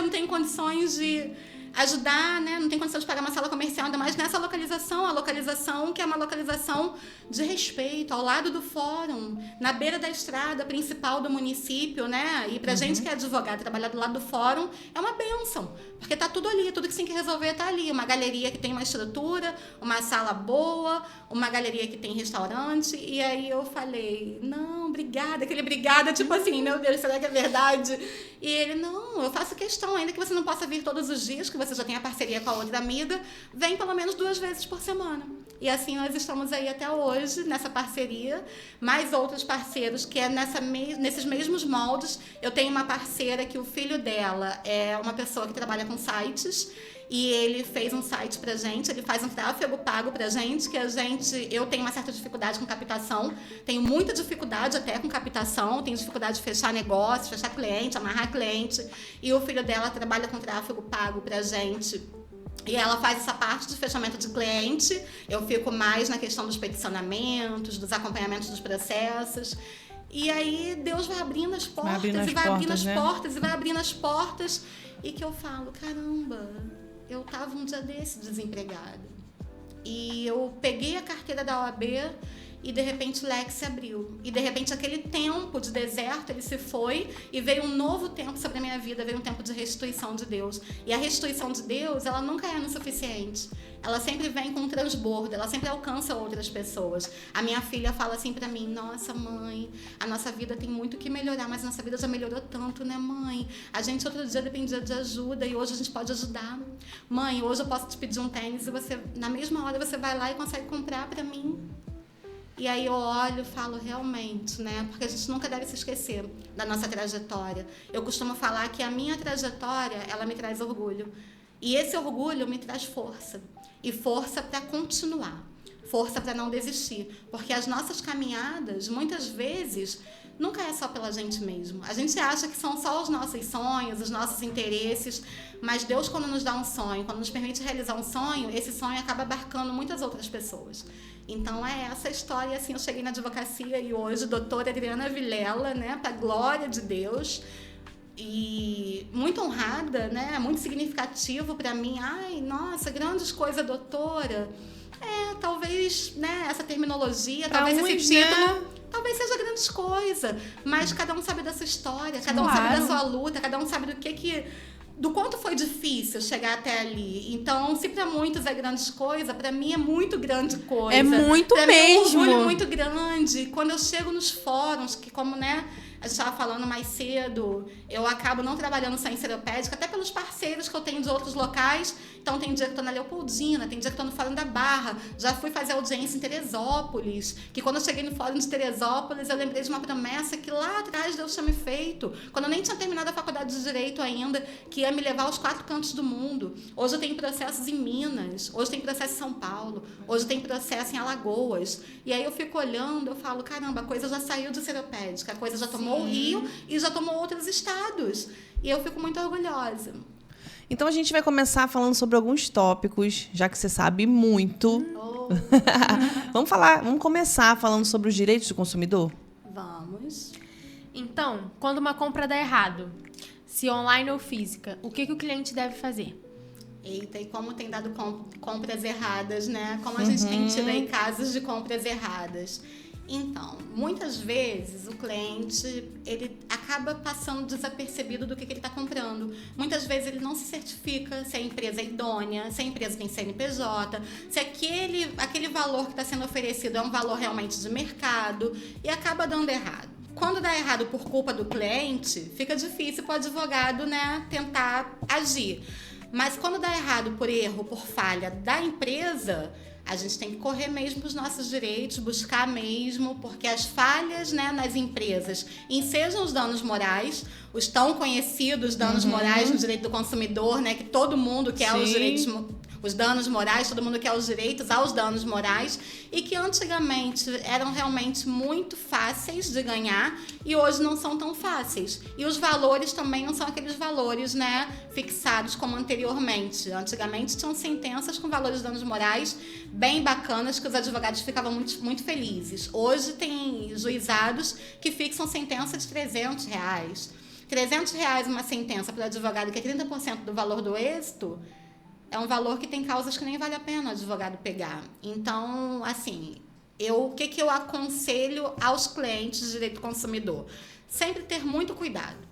tenho condições de ajudar, né? Não tem condição de pagar uma sala comercial, ainda mais nessa localização, a localização que é uma localização de respeito, ao lado do fórum, na beira da estrada principal do município, né? E pra gente que é advogado, trabalhar do lado do fórum é uma bênção, porque tá tudo ali, tudo que você tem que resolver tá ali, uma galeria que tem uma estrutura, uma sala boa, uma galeria que tem restaurante. E aí eu falei, não, obrigada, aquele obrigada, tipo assim, meu Deus, será que é verdade? E ele, não, eu faço questão, ainda que você não possa vir todos os dias, que você já tem a parceria com a outra amiga, vem pelo menos 2 vezes por semana. E assim nós estamos aí até hoje, nessa parceria, mais outros parceiros que é nesses mesmos moldes. Eu tenho uma parceira que o filho dela é uma pessoa que trabalha com sites, e ele fez um site pra gente, ele faz um tráfego pago pra gente, eu tenho uma certa dificuldade com captação, tenho muita dificuldade até com captação, tenho dificuldade de fechar negócio, fechar cliente, amarrar cliente, e o filho dela trabalha com tráfego pago pra gente. E ela faz essa parte de fechamento de cliente, eu fico mais na questão dos peticionamentos, dos acompanhamentos dos processos. E aí Deus vai abrindo as portas, vai abrindo as portas, e que eu falo, caramba, eu estava um dia desse desempregada. E eu peguei a carteira da OAB e de repente o leque se abriu. E de repente aquele tempo de deserto, ele se foi e veio um novo tempo sobre a minha vida, veio um tempo de restituição de Deus. E a restituição de Deus, ela nunca é no suficiente. Ela sempre vem com um transbordo, ela sempre alcança outras pessoas. A minha filha fala assim pra mim, nossa mãe, a nossa vida tem muito que melhorar, mas a nossa vida já melhorou tanto, né mãe? A gente outro dia dependia de ajuda e hoje a gente pode ajudar. Mãe, hoje eu posso te pedir um tênis e você, na mesma hora você vai lá e consegue comprar pra mim. E aí eu olho e falo, realmente, né? Porque a gente nunca deve se esquecer da nossa trajetória. Eu costumo falar que a minha trajetória, ela me traz orgulho. E esse orgulho me traz força. E força para continuar. Força para não desistir. Porque as nossas caminhadas, muitas vezes, nunca é só pela gente mesmo. A gente acha que são só os nossos sonhos, os nossos interesses. Mas Deus, quando nos dá um sonho, quando nos permite realizar um sonho, esse sonho acaba abarcando muitas outras pessoas. Então é essa história, assim, eu cheguei na advocacia e hoje, doutora Adriana Vilela, né, para a glória de Deus, e muito honrada, né, muito significativo para mim. Ai, nossa, grandes coisas, doutora. Talvez, né, essa terminologia, talvez esse título, talvez seja grandes coisas, mas cada um sabe da sua história, cada um sabe da sua luta, cada um sabe do quanto foi difícil chegar até ali. Então, se para muitos é grande coisa, para mim é muito grande coisa. É muito pra mesmo. Mim é um orgulho muito grande. Quando eu chego nos fóruns, que como, né, a gente estava falando mais cedo, eu acabo não trabalhando só em Seropédica, até pelos parceiros que eu tenho de outros locais. Então tem dia que eu tô na Leopoldina, tem dia que eu tô no Fórum da Barra, já fui fazer audiência em Teresópolis, que quando eu cheguei no Fórum de Teresópolis, eu lembrei de uma promessa que lá atrás Deus tinha me feito, quando eu nem tinha terminado a faculdade de Direito ainda, que ia me levar aos 4 cantos do mundo. Hoje eu tenho processos em Minas, hoje tem processo em São Paulo, hoje tem processo em Alagoas. E aí eu fico olhando, eu falo, caramba, a coisa já saiu de Seropédica, a coisa já tomou o Rio e já tomou outros estados. E eu fico muito orgulhosa. Então a gente vai começar falando sobre alguns tópicos, já que você sabe muito. Vamos começar falando sobre os direitos do consumidor? Vamos. Então, quando uma compra dá errado, se online ou física, o que o cliente deve fazer? Eita, e como tem dado compras erradas, né? Como a gente tem tido aí casos de compras erradas. Então, muitas vezes o cliente, ele acaba passando desapercebido do que ele está comprando. Muitas vezes ele não se certifica se a empresa é idônea, se a empresa tem CNPJ, se aquele valor que está sendo oferecido é um valor realmente de mercado e acaba dando errado. Quando dá errado por culpa do cliente, fica difícil para o advogado, né, tentar agir. Mas quando dá errado por erro, por falha da empresa, a gente tem que correr mesmo para os nossos direitos, buscar mesmo, porque as falhas, né, nas empresas, sejam os danos morais, os tão conhecidos danos morais no direito do consumidor, né, que todo mundo quer os direitos, os danos morais, todo mundo quer os direitos aos danos morais, e que antigamente eram realmente muito fáceis de ganhar e hoje não são tão fáceis. E os valores também não são aqueles valores, né, fixados como anteriormente. Antigamente tinham sentenças com valores de danos morais bem bacanas que os advogados ficavam muito, muito felizes. Hoje tem juizados que fixam sentença de R$300. R$300 uma sentença para o advogado que é 30% do valor do êxito, é um valor que tem causas que nem vale a pena o advogado pegar. Então, assim, o que eu aconselho aos clientes de direito do consumidor? Sempre ter muito cuidado.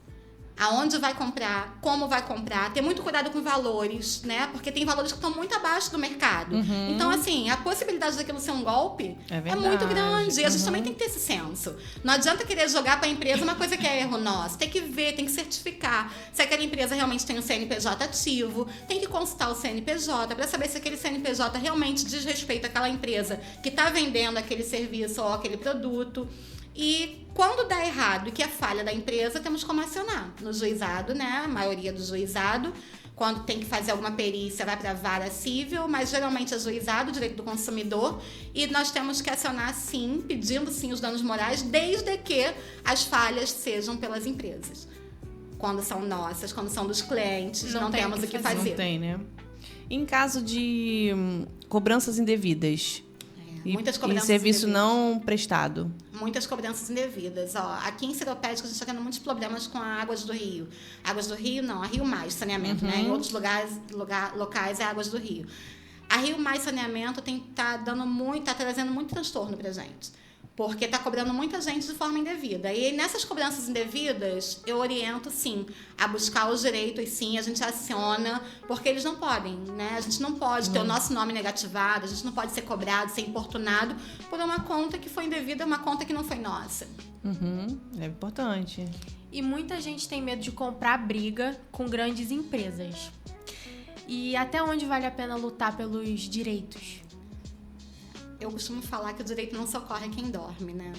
Aonde vai comprar, como vai comprar, ter muito cuidado com valores, né? Porque tem valores que estão muito abaixo do mercado. Então, assim, a possibilidade daquilo ser um golpe é muito grande. E a gente também tem que ter esse senso. Não adianta querer jogar para a empresa uma coisa que é erro nosso. Tem que ver, tem que certificar se aquela empresa realmente tem um CNPJ ativo, tem que consultar o CNPJ para saber se aquele CNPJ realmente diz respeito àquela empresa que está vendendo aquele serviço ou aquele produto. E quando dá errado e que é falha da empresa, temos como acionar no juizado, né? A maioria do juizado, quando tem que fazer alguma perícia, vai para a vara civil, mas geralmente é juizado, direito do consumidor, e nós temos que acionar sim, pedindo sim os danos morais, desde que as falhas sejam pelas empresas. Quando são nossas, quando são dos clientes, não temos o que fazer. Não tem, né? Em caso de cobranças indevidas, muitas cobranças e serviço indevidas. Não prestado. Muitas cobranças indevidas. Aqui em Seropédica a gente está tendo muitos problemas com a Águas do Rio. Águas do Rio, não, a Rio Mais Saneamento, né? Em outros locais é Águas do Rio. A Rio Mais Saneamento tá trazendo muito transtorno pra gente. Porque está cobrando muita gente de forma indevida. E nessas cobranças indevidas, eu oriento, sim, a buscar os direitos, sim, a gente aciona, porque eles não podem, né? A gente não pode ter o nosso nome negativado, a gente não pode ser cobrado, ser importunado por uma conta que foi indevida, uma conta que não foi nossa. É importante. E muita gente tem medo de comprar briga com grandes empresas. E até onde vale a pena lutar pelos direitos? Eu costumo falar que o direito não socorre quem dorme, né?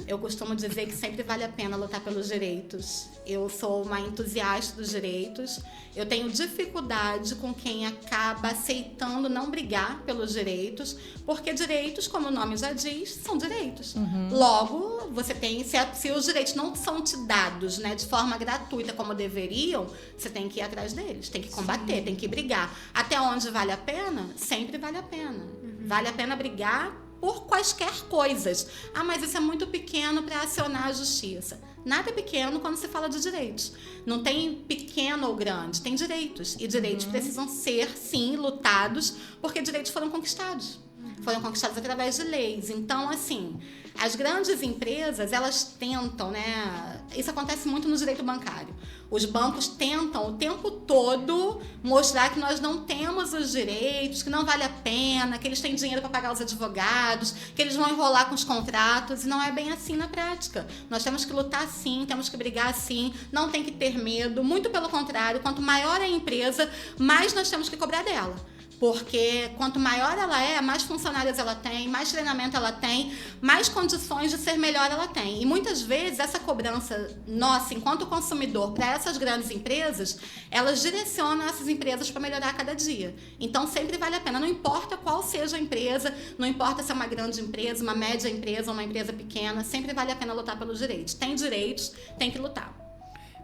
Eu costumo dizer que sempre vale a pena lutar pelos direitos. Eu sou uma entusiasta dos direitos. Eu tenho dificuldade com quem acaba aceitando não brigar pelos direitos, porque direitos, como o nome já diz, são direitos. Logo, você tem, se os direitos não são te dados, né, de forma gratuita como deveriam, você tem que ir atrás deles, tem que combater, tem que brigar. Até onde vale a pena? Sempre vale a pena. Vale a pena brigar por quaisquer coisas. Mas isso é muito pequeno para acionar a justiça. Nada é pequeno quando se fala de direitos. Não tem pequeno ou grande, tem direitos. E direitos precisam ser, sim, lutados, porque direitos foram conquistados. foram conquistadas através de leis. Então, assim, as grandes empresas, elas tentam, né? Isso acontece muito no direito bancário. Os bancos tentam o tempo todo mostrar que nós não temos os direitos, que não vale a pena, que eles têm dinheiro para pagar os advogados, que eles vão enrolar com os contratos, e não é bem assim na prática. Nós temos que lutar sim, temos que brigar sim, não tem que ter medo, muito pelo contrário, quanto maior é a empresa, mais nós temos que cobrar dela. Porque quanto maior ela é, mais funcionários ela tem, mais treinamento ela tem, mais condições de ser melhor ela tem. E muitas vezes essa cobrança nossa, enquanto consumidor, para essas grandes empresas, elas direcionam essas empresas para melhorar a cada dia. Então sempre vale a pena, não importa qual seja a empresa, não importa se é uma grande empresa, uma média empresa ou uma empresa pequena, sempre vale a pena lutar pelos direitos. Tem direitos, tem que lutar.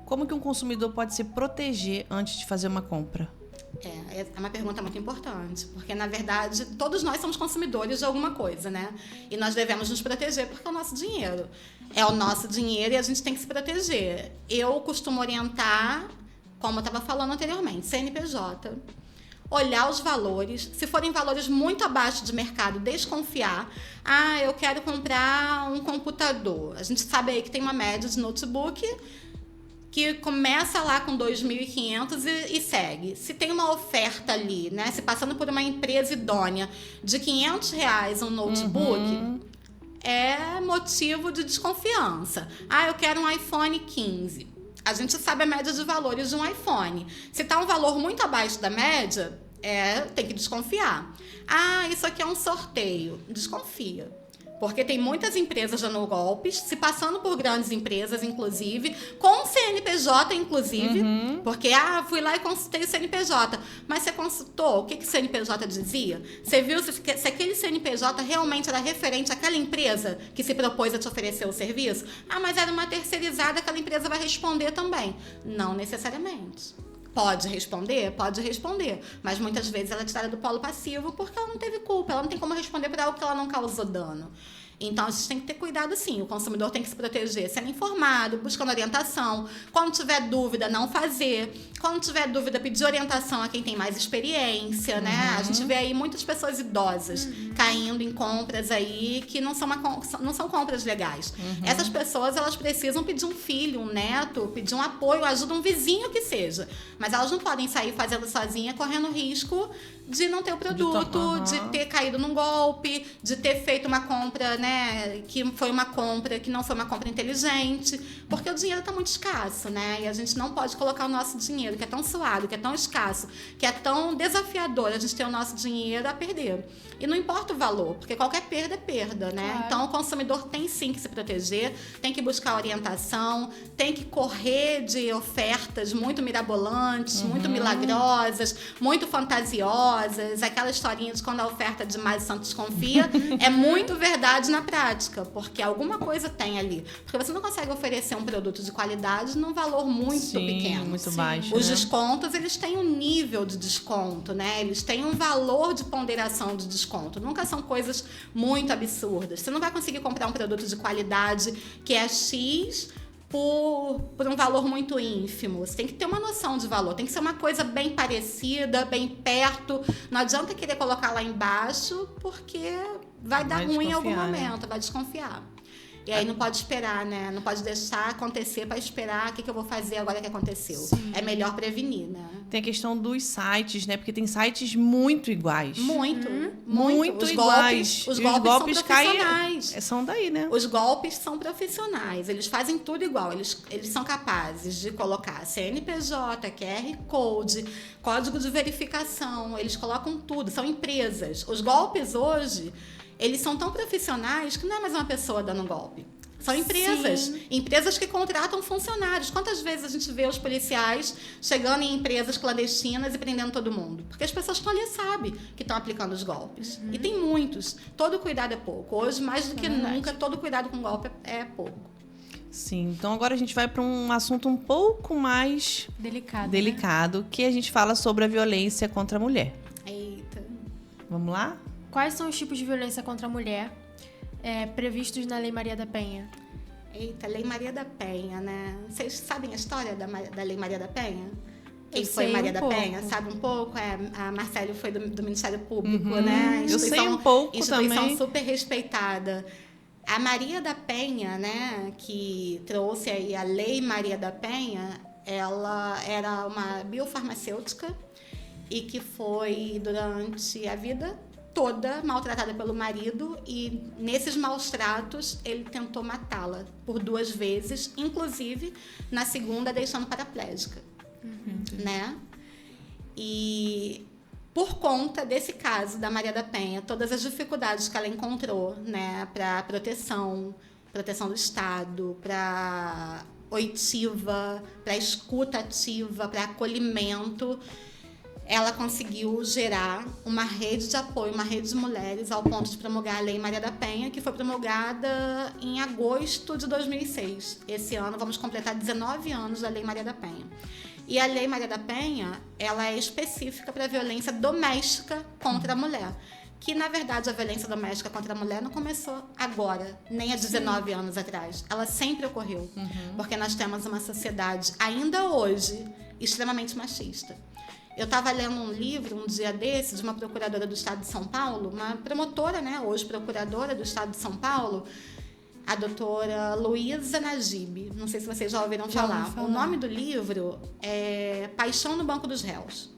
Como que um consumidor pode se proteger antes de fazer uma compra? É uma pergunta muito importante, porque, na verdade, todos nós somos consumidores de alguma coisa, né? E nós devemos nos proteger porque é o nosso dinheiro. É o nosso dinheiro e a gente tem que se proteger. Eu costumo orientar, como eu estava falando anteriormente, CNPJ, olhar os valores, se forem valores muito abaixo de mercado, desconfiar. Eu quero comprar um computador. A gente sabe aí que tem uma média de notebook que começa lá com 2.500 e segue. Se tem uma oferta ali, né? Se passando por uma empresa idônea de R$500 um notebook, é motivo de desconfiança. Eu quero um iPhone 15. A gente sabe a média de valores de um iPhone. Se está um valor muito abaixo da média, tem que desconfiar. Isso aqui é um sorteio. Desconfia. Porque tem muitas empresas dando golpes, se passando por grandes empresas, inclusive, com CNPJ, inclusive, porque, fui lá e consultei o CNPJ. Mas você consultou? O que o CNPJ dizia? Você viu se aquele CNPJ realmente era referente àquela empresa que se propôs a te oferecer o serviço? Mas era uma terceirizada, aquela empresa vai responder também. Não necessariamente. Pode responder? Pode responder. Mas muitas vezes ela é tirada do polo passivo porque ela não teve culpa. Ela não tem como responder por algo que ela não causou dano. Então, a gente tem que ter cuidado, sim. O consumidor tem que se proteger sendo informado, buscando orientação. Quando tiver dúvida, não fazer. Quando tiver dúvida, pedir orientação a quem tem mais experiência, né? A gente vê aí muitas pessoas idosas caindo em compras aí que não são compras legais. Essas pessoas, elas precisam pedir um filho, um neto, pedir um apoio, ajuda um vizinho que seja. Mas elas não podem sair fazendo sozinha, correndo risco de não ter o produto, de ter caído num golpe, de ter feito uma compra, né, que foi uma compra que não foi uma compra inteligente, porque o dinheiro está muito escasso, né, e a gente não pode colocar o nosso dinheiro, que é tão suado, que é tão escasso, que é tão desafiador a gente ter o nosso dinheiro a perder. E não importa o valor, porque qualquer perda é perda, né? Claro. Então o consumidor tem sim que se proteger, tem que buscar orientação, tem que correr de ofertas muito mirabolantes, muito milagrosas, muito fantasiosas, aquela historinha de quando a oferta demais o santo desconfia, é muito verdade na prática, porque alguma coisa tem ali. Porque você não consegue oferecer um produto de qualidade num valor muito pequeno. Muito baixo. Os descontos, eles têm um nível de desconto, né? Eles têm um valor de ponderação de desconto. Nunca são coisas muito absurdas. Você não vai conseguir comprar um produto de qualidade que é X por um valor muito ínfimo. Você tem que ter uma noção de valor. Tem que ser uma coisa bem parecida, bem perto. Não adianta querer colocar lá embaixo, porque vai dar ruim em algum momento, vai desconfiar. E aí não pode esperar, né? Não pode deixar acontecer para esperar o que eu vou fazer agora que aconteceu. Sim. É melhor prevenir, né? Tem a questão dos sites, né? Porque tem sites muito iguais. Muito os iguais. Os golpes são profissionais. São daí, né? Os golpes são profissionais. Eles fazem tudo igual. Eles são capazes de colocar CNPJ, QR Code, código de verificação. Eles colocam tudo. São empresas. Os golpes hoje, eles são tão profissionais que não é mais uma pessoa dando um golpe. São empresas. Sim. Empresas que contratam funcionários. Quantas vezes a gente vê os policiais chegando em empresas clandestinas e prendendo todo mundo? Porque as pessoas que estão ali sabem que estão aplicando os golpes. E tem muitos. Todo cuidado é pouco. Hoje, mais do que nunca, todo cuidado com golpe é pouco. Sim, então agora a gente vai para um assunto um pouco mais delicado, né? Que a gente fala sobre a violência contra a mulher. Eita. Vamos lá? Quais são os tipos de violência contra a mulher previstos na Lei Maria da Penha? Eita, Lei Maria da Penha, né? Vocês sabem a história da Lei Maria da Penha? quem foi sei Maria um da pouco. Penha? Sabe um pouco? A Marcélia foi do Ministério Público, né? Eu sei um pouco instituição também. super respeitada. A Maria da Penha, né, que trouxe aí a Lei Maria da Penha, ela era uma biofarmacêutica e que foi, durante a vida toda, maltratada pelo marido, e nesses maus tratos ele tentou matá-la por 2 vezes, inclusive na segunda deixando paraplégica, né? E por conta desse caso da Maria da Penha, todas as dificuldades que ela encontrou, né, para proteção do Estado, para oitiva, para escuta ativa, para acolhimento, ela conseguiu gerar uma rede de apoio, uma rede de mulheres, ao ponto de promulgar a Lei Maria da Penha, que foi promulgada em agosto de 2006. Esse ano vamos completar 19 anos da Lei Maria da Penha. E a Lei Maria da Penha, ela é específica para a violência doméstica contra a mulher. Que, na verdade, a violência doméstica contra a mulher não começou agora, nem há 19 anos atrás. Ela sempre ocorreu. Porque nós temos uma sociedade, ainda hoje, extremamente machista. Eu estava lendo um livro, um dia desse, de uma procuradora do Estado de São Paulo, uma promotora, né, hoje procuradora do Estado de São Paulo, a doutora Luísa Najib. Não sei se vocês já ouviram falar. O nome do livro é Paixão no Banco dos Réus.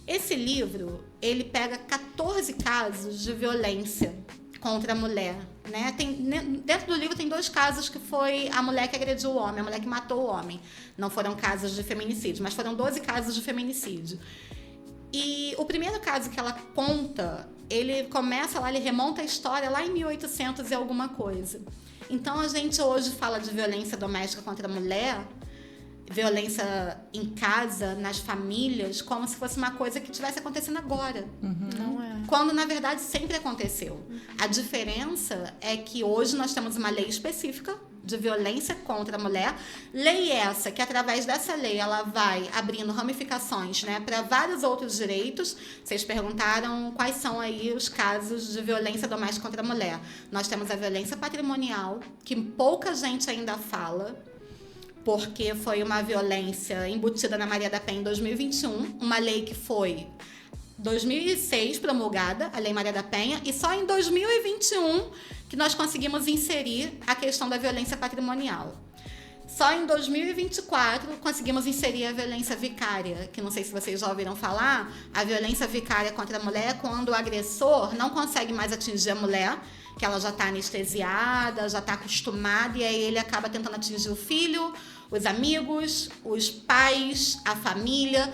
Esse livro, ele pega 14 casos de violência contra a mulher, né? Dentro do livro tem 2 casos que foi a mulher que agrediu o homem, a mulher que matou o homem. Não foram casos de feminicídio, mas foram 12 casos de feminicídio. E o primeiro caso que ela conta, ele começa lá, ele remonta a história lá em 1800 e alguma coisa. Então a gente hoje fala de violência doméstica contra a mulher, violência em casa, nas famílias, como se fosse uma coisa que estivesse acontecendo agora. Não é. Quando, na verdade, sempre aconteceu. A diferença é que hoje nós temos uma lei específica de violência contra a mulher. Lei essa que, através dessa lei, ela vai abrindo ramificações, né, para vários outros direitos. Vocês perguntaram quais são aí os casos de violência doméstica contra a mulher. Nós temos a violência patrimonial, que pouca gente ainda fala, porque foi uma violência embutida na Maria da Penha em 2021, uma lei que foi 2006 promulgada, a Lei Maria da Penha, e só em 2021 que nós conseguimos inserir a questão da violência patrimonial. Só em 2024 conseguimos inserir a violência vicária, que não sei se vocês já ouviram falar. A violência vicária contra a mulher é quando o agressor não consegue mais atingir a mulher, que ela já está anestesiada, já está acostumada, e aí ele acaba tentando atingir o filho, os amigos, os pais, a família,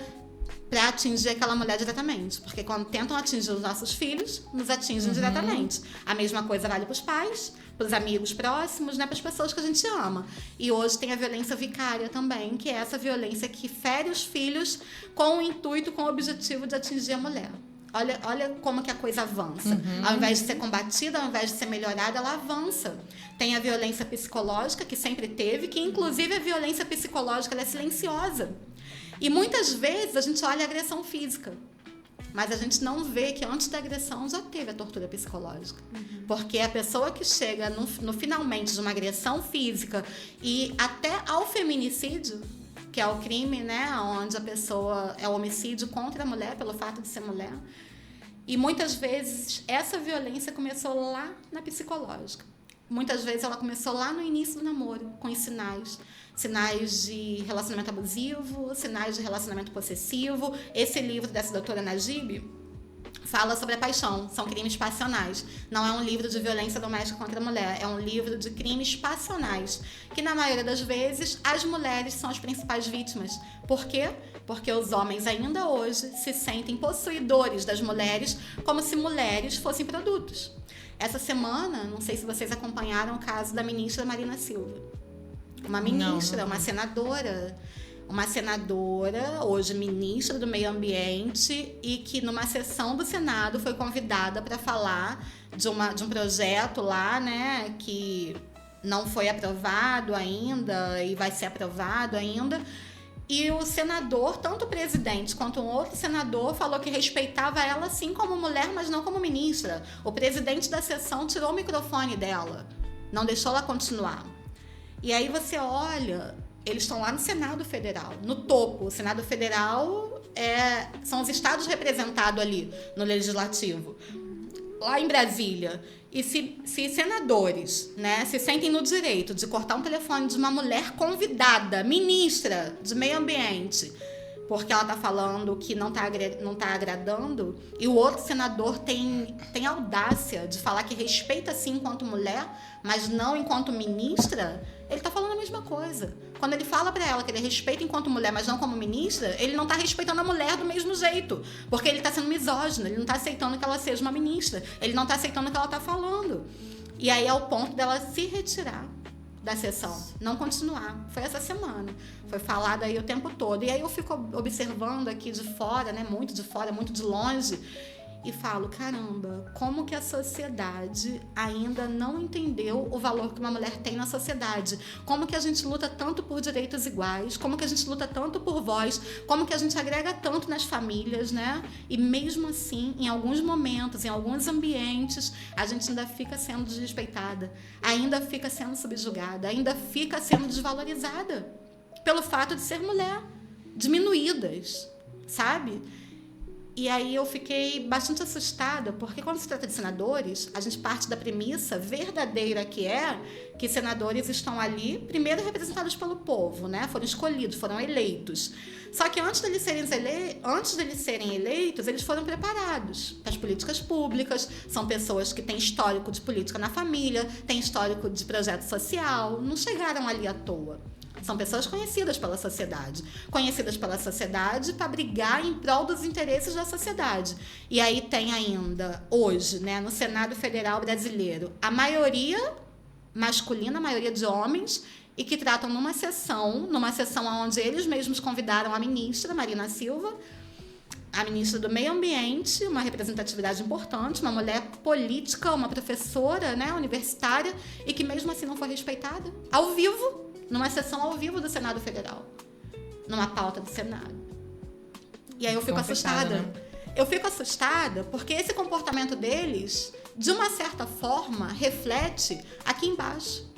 para atingir aquela mulher diretamente. Porque quando tentam atingir os nossos filhos, nos atingem diretamente. A mesma coisa vale para os pais, para os amigos próximos, né, para as pessoas que a gente ama. E hoje tem a violência vicária também, que é essa violência que fere os filhos com o intuito, com o objetivo de atingir a mulher. Olha como que a coisa avança. Ao invés de ser combatida, ao invés de ser melhorada, ela avança. Tem a violência psicológica, que sempre teve, que inclusive a violência psicológica ela é silenciosa. E muitas vezes a gente olha a agressão física, mas a gente não vê que antes da agressão já teve a tortura psicológica. Porque a pessoa que chega no finalmente de uma agressão física e até ao feminicídio, que é o crime, né, onde a pessoa é o homicídio contra a mulher pelo fato de ser mulher. E muitas vezes essa violência começou lá na psicológica. Muitas vezes ela começou lá no início do namoro, com sinais de relacionamento abusivo, sinais de relacionamento possessivo. Esse livro dessa doutora Najib fala sobre a paixão, são crimes passionais. Não é um livro de violência doméstica contra a mulher, é um livro de crimes passionais, que na maioria das vezes as mulheres são as principais vítimas. Por quê? Porque os homens ainda hoje se sentem possuidores das mulheres como se mulheres fossem produtos. Essa semana, não sei se vocês acompanharam o caso da ministra Marina Silva. Uma ministra, uma senadora, hoje ministra do Meio Ambiente, e que numa sessão do Senado foi convidada para falar de um projeto lá, né, que não foi aprovado ainda e vai ser aprovado ainda. E o senador, tanto o presidente quanto um outro senador, falou que respeitava ela sim como mulher, mas não como ministra. O presidente da sessão tirou o microfone dela, não deixou ela continuar. E aí você olha eles estão lá no Senado Federal, no topo. O Senado Federal são os estados representados ali no Legislativo. Lá em Brasília. E se senadores, né, se sentem no direito de cortar um telefone de uma mulher convidada, ministra de Meio Ambiente, porque ela está falando que não tá agradando, e o outro senador tem audácia de falar que respeita sim enquanto mulher, mas não enquanto ministra, ele está falando a mesma coisa. Quando ele fala para ela que ele respeita enquanto mulher, mas não como ministra, ele não está respeitando a mulher do mesmo jeito, porque ele está sendo misógino, ele não está aceitando que ela seja uma ministra, ele não está aceitando o que ela está falando. E aí é o ponto dela se retirar da sessão, não continuar. Foi essa semana, foi falado aí o tempo todo. E aí eu fico observando aqui de fora, né, muito de fora, muito de longe, e falo, caramba, como que a sociedade ainda não entendeu o valor que uma mulher tem na sociedade? Como que a gente luta tanto por direitos iguais? Como que a gente luta tanto por voz? Como que a gente agrega tanto nas famílias, né? E mesmo assim, em alguns momentos, em alguns ambientes, a gente ainda fica sendo desrespeitada, ainda fica sendo subjugada, ainda fica sendo desvalorizada pelo fato de ser mulher, diminuídas, sabe? E aí eu fiquei bastante assustada, porque quando se trata de senadores, a gente parte da premissa verdadeira que senadores estão ali, primeiro representados pelo povo, né? Foram escolhidos, foram eleitos. Só que antes deles serem eleitos, eles foram preparados para as políticas públicas, são pessoas que têm histórico de política na família, têm histórico de projeto social, não chegaram ali à toa. São pessoas conhecidas pela sociedade para brigar em prol dos interesses da sociedade. E aí tem ainda, hoje, né, no Senado Federal brasileiro, a maioria masculina, a maioria de homens, e que tratam numa sessão onde eles mesmos convidaram a ministra, Marina Silva, a ministra do Meio Ambiente, uma representatividade importante, uma mulher política, uma professora, né, universitária, e que mesmo assim não foi respeitada, ao vivo, numa sessão ao vivo do Senado Federal, numa pauta do Senado. E aí eu fico assustada. Né? Eu fico assustada porque esse comportamento deles, de uma certa forma, reflete aqui embaixo.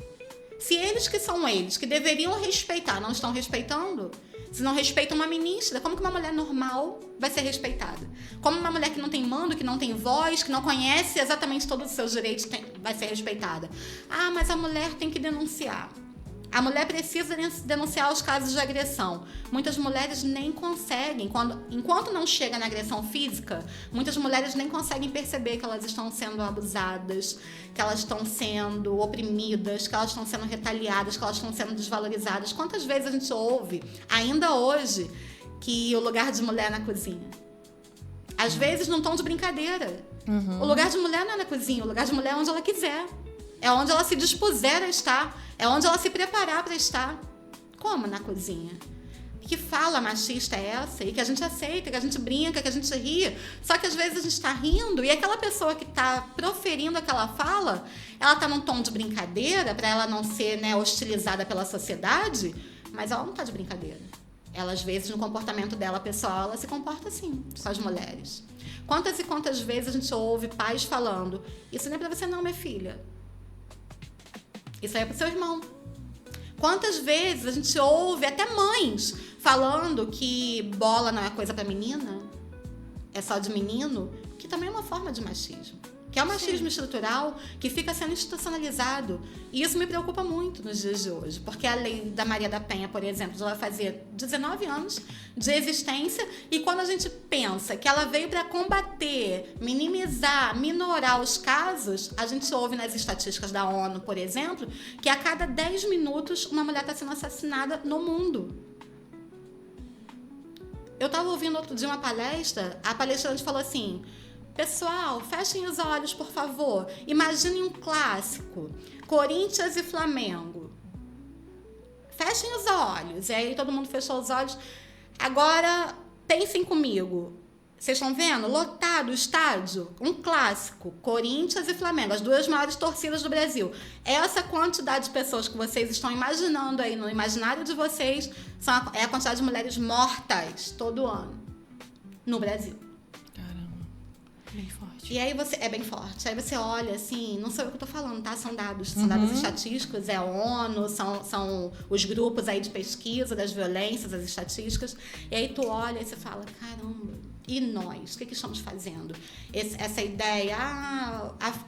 Se eles, que deveriam respeitar, não estão respeitando, se não respeitam uma ministra, como que uma mulher normal vai ser respeitada? Como uma mulher que não tem mando, que não tem voz, que não conhece exatamente todos os seus direitos, vai ser respeitada? Ah, mas a mulher tem que denunciar. A mulher precisa denunciar os casos de agressão. Muitas mulheres nem conseguem, enquanto não chega na agressão física, muitas mulheres nem conseguem perceber que elas estão sendo abusadas, que elas estão sendo oprimidas, que elas estão sendo retaliadas, que elas estão sendo desvalorizadas. Quantas vezes a gente ouve, ainda hoje, que o lugar de mulher é na cozinha? Às vezes num tom de brincadeira. O lugar de mulher não é na cozinha, o lugar de mulher é onde ela quiser. É onde ela se dispuser a estar. É onde ela se preparar para estar. Como na cozinha? Que fala machista é essa? E que a gente aceita, que a gente brinca, que a gente ri. Só que às vezes a gente está rindo e aquela pessoa que está proferindo aquela fala, ela está num tom de brincadeira para ela não ser, né, hostilizada pela sociedade, mas ela não está de brincadeira. Ela, às vezes, no comportamento dela pessoal, ela se comporta assim com as mulheres. Quantas e quantas vezes a gente ouve pais falando: isso não é para você não, minha filha. Isso aí é pro seu irmão. Quantas vezes a gente ouve até mães falando que bola não é coisa para menina, é só de menino, que também é uma forma de machismo. Que é um machismo estrutural que fica sendo institucionalizado. E isso me preocupa muito nos dias de hoje. Porque a lei da Maria da Penha, por exemplo, ela fazia 19 anos de existência. E quando a gente pensa que ela veio para combater, minimizar, minorar os casos, a gente ouve nas estatísticas da ONU, por exemplo, que a cada 10 minutos uma mulher está sendo assassinada no mundo. Eu estava ouvindo outro dia uma palestra, a palestrante falou assim: pessoal, fechem os olhos, por favor. Imaginem um clássico, Corinthians e Flamengo. Fechem os olhos. E aí todo mundo fechou os olhos. Agora, pensem comigo. Vocês estão vendo? Lotado o estádio. Um clássico, Corinthians e Flamengo, as duas maiores torcidas do Brasil. Essa quantidade de pessoas que vocês estão imaginando aí no imaginário de vocês é a quantidade de mulheres mortas todo ano no Brasil. Bem forte. E aí é bem forte. Aí você olha assim, não sou eu que estou falando, tá? São dados estatísticos, é a ONU, são os grupos aí de pesquisa das violências, as estatísticas. E aí tu olha e você fala, caramba, e nós? O que estamos fazendo? Essa ideia,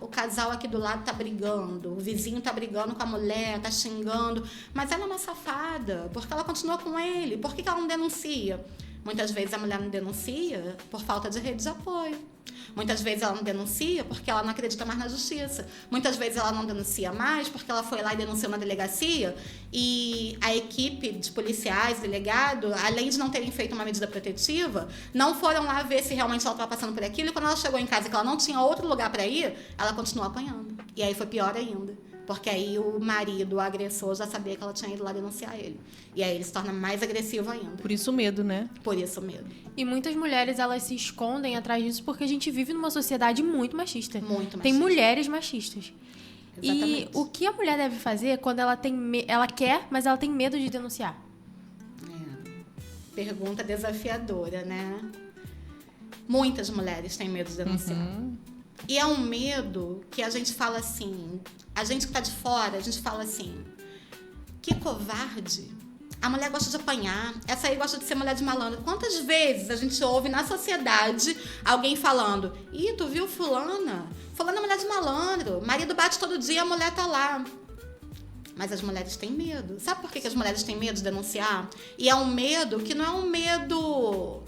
o casal aqui do lado tá brigando, o vizinho tá brigando com a mulher, tá xingando, mas ela é uma safada, porque ela continua com ele, por que ela não denuncia? Muitas vezes a mulher não denuncia por falta de rede de apoio. Muitas vezes ela não denuncia porque ela não acredita mais na justiça. Muitas vezes ela não denuncia mais porque ela foi lá e denunciou na delegacia e a equipe de policiais, delegado, além de não terem feito uma medida protetiva, não foram lá ver se realmente ela estava passando por aquilo, e quando ela chegou em casa que ela não tinha outro lugar para ir, ela continuou apanhando. E aí foi pior ainda. Porque aí o marido, o agressor, já sabia que ela tinha ido lá denunciar ele. E aí ele se torna mais agressivo ainda. Por isso o medo, né? Por isso o medo. E muitas mulheres, elas se escondem atrás disso porque a gente vive numa sociedade muito machista. Muito machista. Tem mulheres machistas. Exatamente. E o que a mulher deve fazer quando ela ela quer, mas ela tem medo de denunciar? Pergunta desafiadora, né? Muitas mulheres têm medo de denunciar. E é um medo que a gente fala assim, a gente que tá de fora, a gente fala assim, que covarde. A mulher gosta de apanhar, essa aí gosta de ser mulher de malandro. Quantas vezes a gente ouve na sociedade alguém falando, ih, tu viu fulana? Fulana é mulher de malandro, marido bate todo dia, a mulher tá lá. Mas as mulheres têm medo. Sabe por que as mulheres têm medo de denunciar? E é um medo que não é um medo...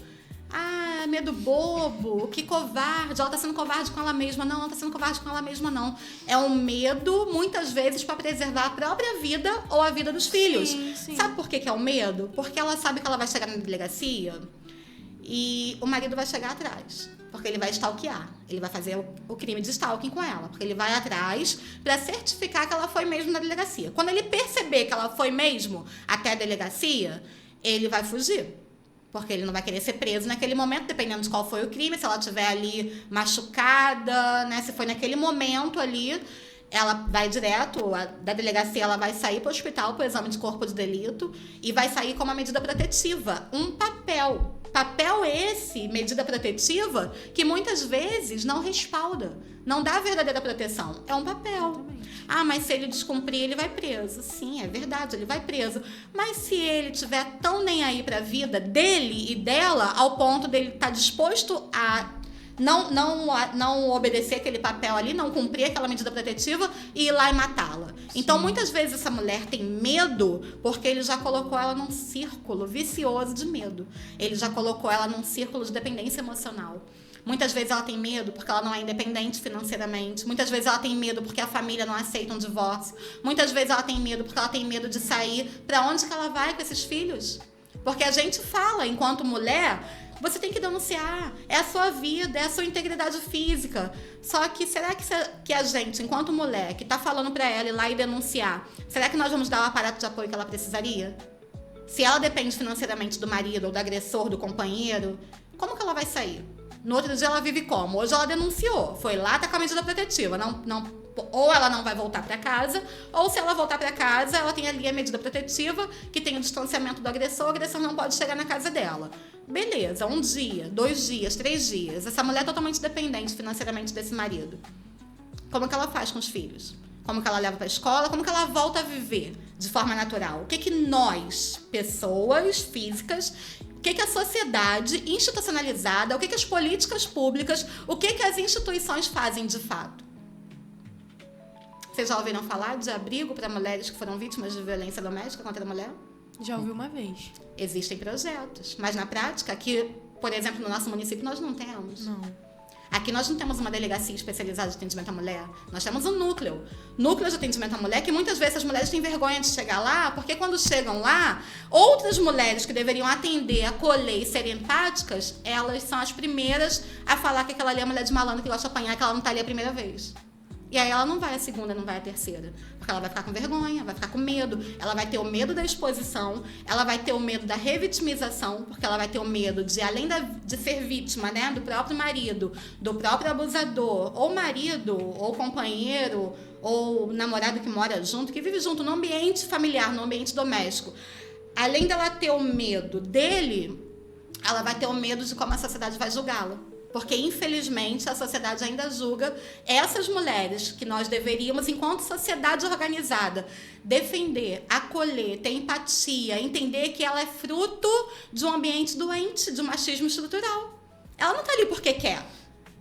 medo bobo, que covarde, ela tá sendo covarde com ela mesma. Não, ela tá sendo covarde com ela mesma, não. É um medo, muitas vezes, para preservar a própria vida ou a vida dos filhos. Sim. Sabe por que é um medo? Porque ela sabe que ela vai chegar na delegacia e o marido vai chegar atrás. Porque ele vai stalkear. Ele vai fazer o crime de stalking com ela. Porque ele vai atrás para certificar que ela foi mesmo na delegacia. Quando ele perceber que ela foi mesmo até a delegacia, ele vai fugir. Porque ele não vai querer ser preso naquele momento, dependendo de qual foi o crime. Se ela estiver ali machucada, né? Se foi naquele momento ali, ela vai direto da delegacia, ela vai sair para o hospital para o exame de corpo de delito e vai sair com uma medida protetiva, um papel. Papel esse, medida protetiva, que muitas vezes não respalda, não dá verdadeira proteção. É um papel. Mas se ele descumprir, ele vai preso. Sim, é verdade, ele vai preso. Mas se ele estiver tão nem aí para a vida dele e dela, ao ponto dele estar disposto a não obedecer aquele papel ali, não cumprir aquela medida protetiva e ir lá e matá-la. Então, muitas vezes essa mulher tem medo porque ele já colocou ela num círculo vicioso de medo. Ele já colocou ela num círculo de dependência emocional. Muitas vezes ela tem medo porque ela não é independente financeiramente. Muitas vezes ela tem medo porque a família não aceita um divórcio. Muitas vezes ela tem medo porque ela tem medo de sair. Para onde que ela vai com esses filhos? Porque a gente fala, enquanto mulher... Você tem que denunciar. É a sua vida, é a sua integridade física. Só que será que a gente, enquanto mulher, que tá falando pra ela ir lá e denunciar, será que nós vamos dar o aparato de apoio que ela precisaria? Se ela depende financeiramente do marido ou do agressor, do companheiro, como que ela vai sair? No outro dia ela vive como? Hoje ela denunciou, foi lá, tá com a medida protetiva. Ou ela não vai voltar para casa, ou se ela voltar para casa, ela tem ali a medida protetiva, que tem o distanciamento do agressor, o agressor não pode chegar na casa dela. Beleza, 1 dia, 2 dias, 3 dias. Essa mulher é totalmente dependente financeiramente desse marido. Como que ela faz com os filhos? Como que ela leva para a escola? Como que ela volta a viver de forma natural? O que nós, pessoas físicas, o que a sociedade institucionalizada, o que as políticas públicas, o que as instituições fazem de fato? Vocês já ouviram falar de abrigo para mulheres que foram vítimas de violência doméstica contra a mulher? Já ouvi uma vez. Existem projetos, mas na prática, aqui, por exemplo, no nosso município, nós não temos. Não. Aqui nós não temos uma delegacia especializada de atendimento à mulher. Nós temos um núcleo de atendimento à mulher, que muitas vezes as mulheres têm vergonha de chegar lá, porque quando chegam lá, outras mulheres que deveriam atender, acolher e serem empáticas, elas são as primeiras a falar que aquela ali é mulher de malandro, que gosta de apanhar, que ela não está ali a primeira vez. E aí ela não vai a segunda, não vai a terceira. Porque ela vai ficar com vergonha, vai ficar com medo. Ela vai ter o medo da exposição, ela vai ter o medo da revitimização, porque ela vai ter o medo de, além de ser vítima, né, do próprio marido, do próprio abusador, ou marido, ou companheiro, ou namorado que mora junto, que vive junto no ambiente familiar, no ambiente doméstico. Além dela ter o medo dele, ela vai ter o medo de como a sociedade vai julgá-la. Porque, infelizmente, a sociedade ainda julga essas mulheres que nós deveríamos, enquanto sociedade organizada, defender, acolher, ter empatia, entender que ela é fruto de um ambiente doente, de um machismo estrutural. Ela não está ali porque quer.